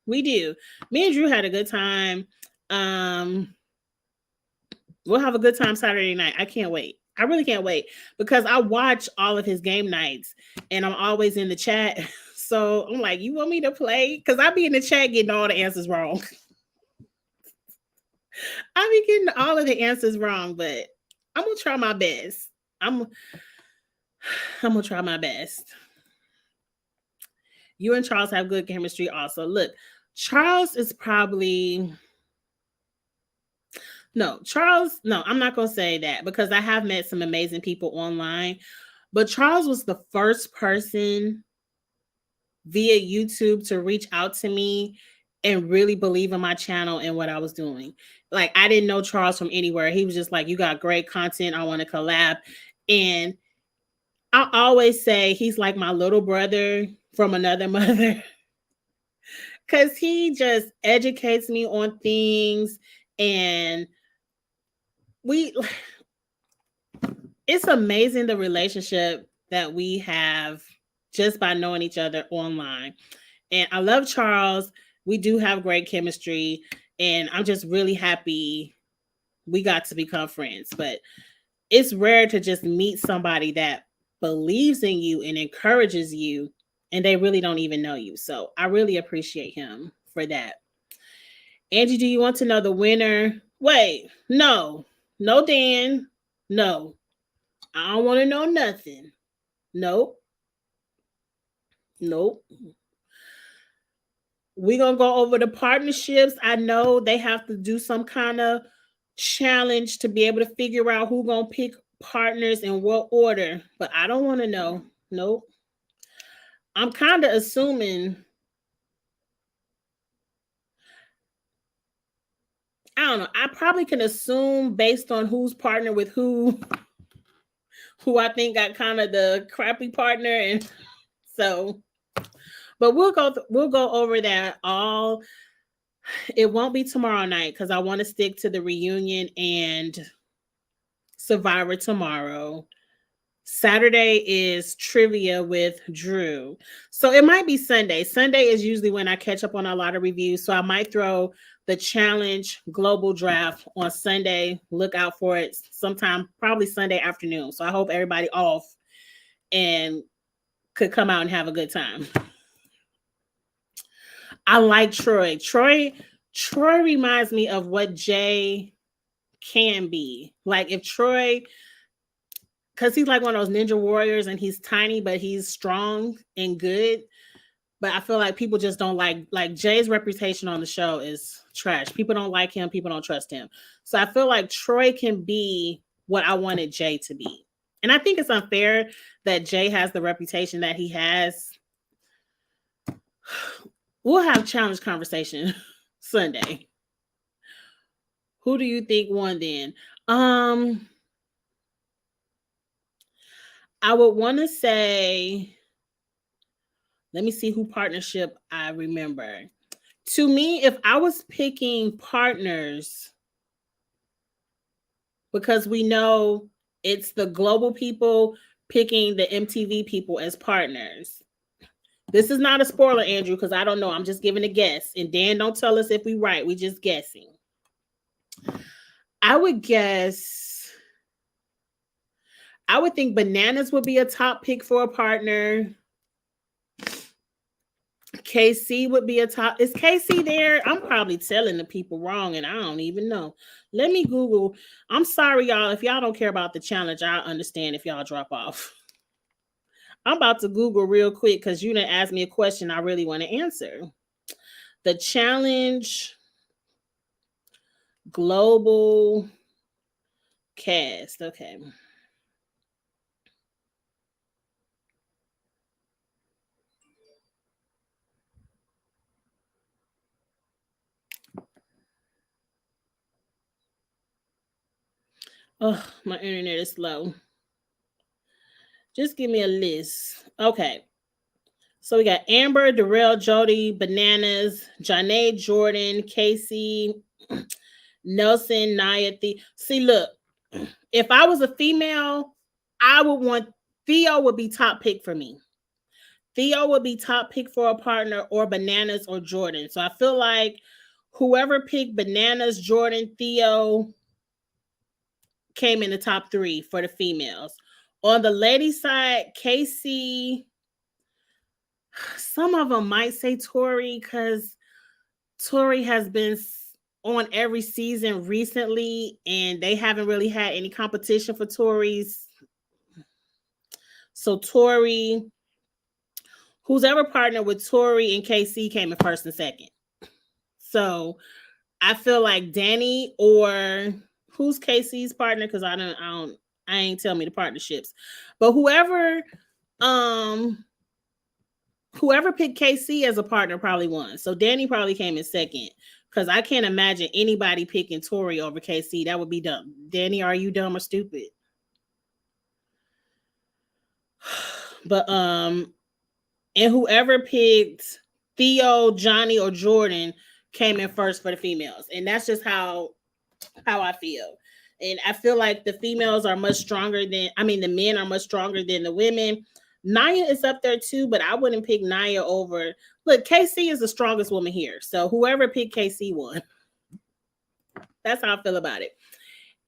We do. Me and Drew had a good time. Um, we'll have a good time Saturday night. I can't wait. I really can't wait because I watch all of his game nights and I'm always in the chat. So I'm like, you want me to play? Because I be in the chat getting all the answers wrong. I be getting all of the answers wrong, but I'm gonna try my best. I'm I'm gonna try my best. You and Charles have good chemistry also. Look, Charles is probably no, Charles, no, I'm not going to say that because I have met some amazing people online, but Charles was the first person via YouTube to reach out to me and really believe in my channel and what I was doing. Like, I didn't know Charles from anywhere. He was just like, you got great content. I want to collab. And I always say he's like my little brother from another mother because he just educates me on things and we it's amazing the relationship that we have just by knowing each other online. And I love Charles. We do have great chemistry. And I'm just really happy we got to become friends. But it's rare to just meet somebody that believes in you and encourages you, and they really don't even know you. So I really appreciate him for that. Angie, do you want to know the winner? Wait, no, no, Dan, no. I don't want to know nothing. Nope. Nope. We're going to go over the partnerships. I know they have to do some kind of challenge to be able to figure out who's going to pick partners in what order, but I don't want to know. Nope. I'm kind of assuming, I don't know. I probably can assume based on who's partnered with who I think got kind of the crappy partner. And so, but we'll go over that all. It won't be tomorrow night because I want to stick to the reunion and Survivor tomorrow. Saturday is trivia with Drew. So it might be Sunday. Sunday is usually when I catch up on a lot of reviews. So I might throw the challenge global draft on Sunday. Look out for it sometime, probably Sunday afternoon. So I hope everybody off and could come out and have a good time. I like Troy. Troy reminds me of what Jay can be. Like if Troy, because he's like one of those ninja warriors and he's tiny, but he's strong and good. But I feel like people just don't like Jay's reputation on the show is trash. People don't like him. People don't trust him. So I feel like Troy can be what I wanted Jay to be. And I think it's unfair that Jay has the reputation that he has. We'll have challenge conversation Sunday. Who do you think won then? I would want to say, let me see who partnership I remember. To me, if I was picking partners, because we know it's the global people picking the MTV people as partners. This is not a spoiler, Andrew, because I don't know. I'm just giving a guess. And Dan, don't tell us if we right. We just guessing. I would think Bananas would be a top pick for a partner. KC would be a top. Is KC there? I'm probably telling the people wrong and I don't even know. Let me Google. I'm sorry, y'all. If y'all don't care about the challenge, I understand if y'all drop off. I'm about to Google real quick because you didn't ask me a question I really want to answer. The challenge global cast. Okay. Oh, my internet is slow. Just give me a list. Okay. So we got Amber, Darrell, Jody, Bananas, Janae, Jordan, Casey, Nelson, Nia. See, look, if I was a female, I would want Theo would be top pick for me. Theo would be top pick for a partner, or Bananas or Jordan. So I feel like whoever picked Bananas, Jordan, Theo came in the top 3 for the females. On the ladies' side, Casey, some of them might say Tori, because Tori has been on every season recently, and they haven't really had any competition for Tori's. So Tori, who's ever partnered with Tori and KC, came in first and second. So I feel like Danny, or who's KC's partner, because I ain't tell me the partnerships, but whoever picked KC as a partner probably won. So Danny probably came in second, because I can't imagine anybody picking Tori over KC. That would be dumb. Danny, are you dumb or stupid? But and whoever picked Theo, Johnny, or Jordan came in first for the females. And that's just how I feel. And I feel like the females are much stronger than, the men are much stronger than the women. Naya is up there too, but I wouldn't pick Naya over. Look, KC is the strongest woman here. So whoever picked KC won. That's how I feel about it.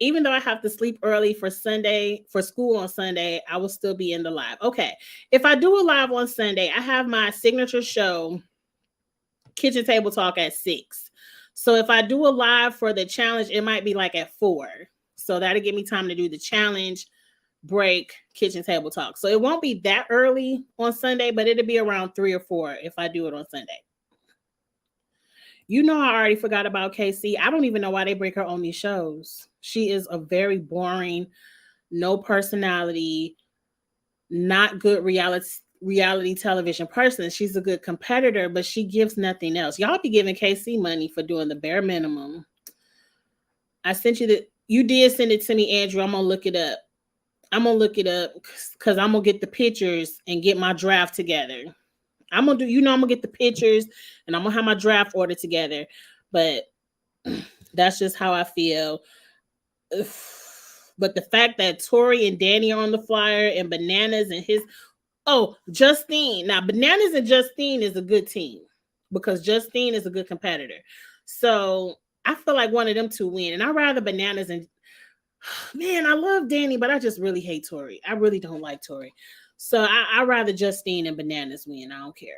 Even though I have to sleep early for school on Sunday, I will still be in the live. Okay. If I do a live on Sunday, I have my signature show, Kitchen Table Talk, at 6. So if I do a live for the challenge, it might be like at 4. So that'll give me time to do the challenge, break, Kitchen Table Talk. So it won't be that early on Sunday, but it'll be around 3 or 4 if I do it on Sunday. You know, I already forgot about KC. I don't even know why they bring her on these shows. She is a very boring, no personality, not good reality television person. She's a good competitor, but she gives nothing else. Y'all be giving KC money for doing the bare minimum. I sent you you did send it to me, Andrew. I'm gonna look it up. Because I'm gonna get the pictures and get my draft together. I'm gonna get the pictures and I'm gonna have my draft order together. But that's just how I feel. But the fact that Tori and Danny are on the flyer, and Bananas and Justine. Now, Bananas and Justine is a good team, because Justine is a good competitor. So I feel like one of them two win. And I'd rather Bananas and man, I love Danny, but I just really hate Tori. I really don't like Tori. So I'd rather Justine and Bananas win. I don't care.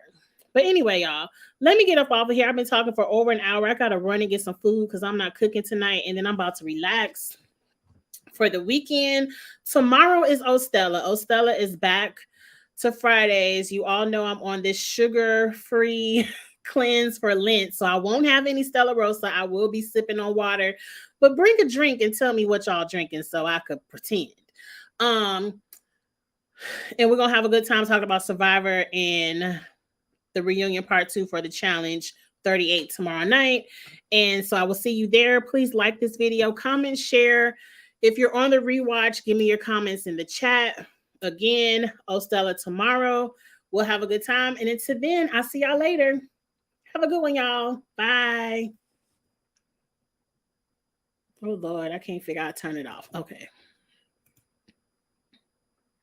But anyway, y'all, let me get up off of here. I've been talking for over an hour. I got to run and get some food because I'm not cooking tonight. And then I'm about to relax for the weekend. Tomorrow is Ostella. Ostella is back to Fridays. You all know I'm on this sugar-free cleanse for Lent. So I won't have any Stella Rosa. I will be sipping on water. But bring a drink and tell me what y'all drinking so I could pretend. And we're going to have a good time talking about Survivor and the reunion part 2 for the challenge 38 tomorrow night. And so I will see you there. Please like this video, comment, share. If you're on the rewatch, give me your comments in the chat. Again, Ostella tomorrow. We'll have a good time. And until then, I'll see y'all later. Have a good one, y'all. Bye. Oh, Lord, I can't figure out how to turn it off. Okay.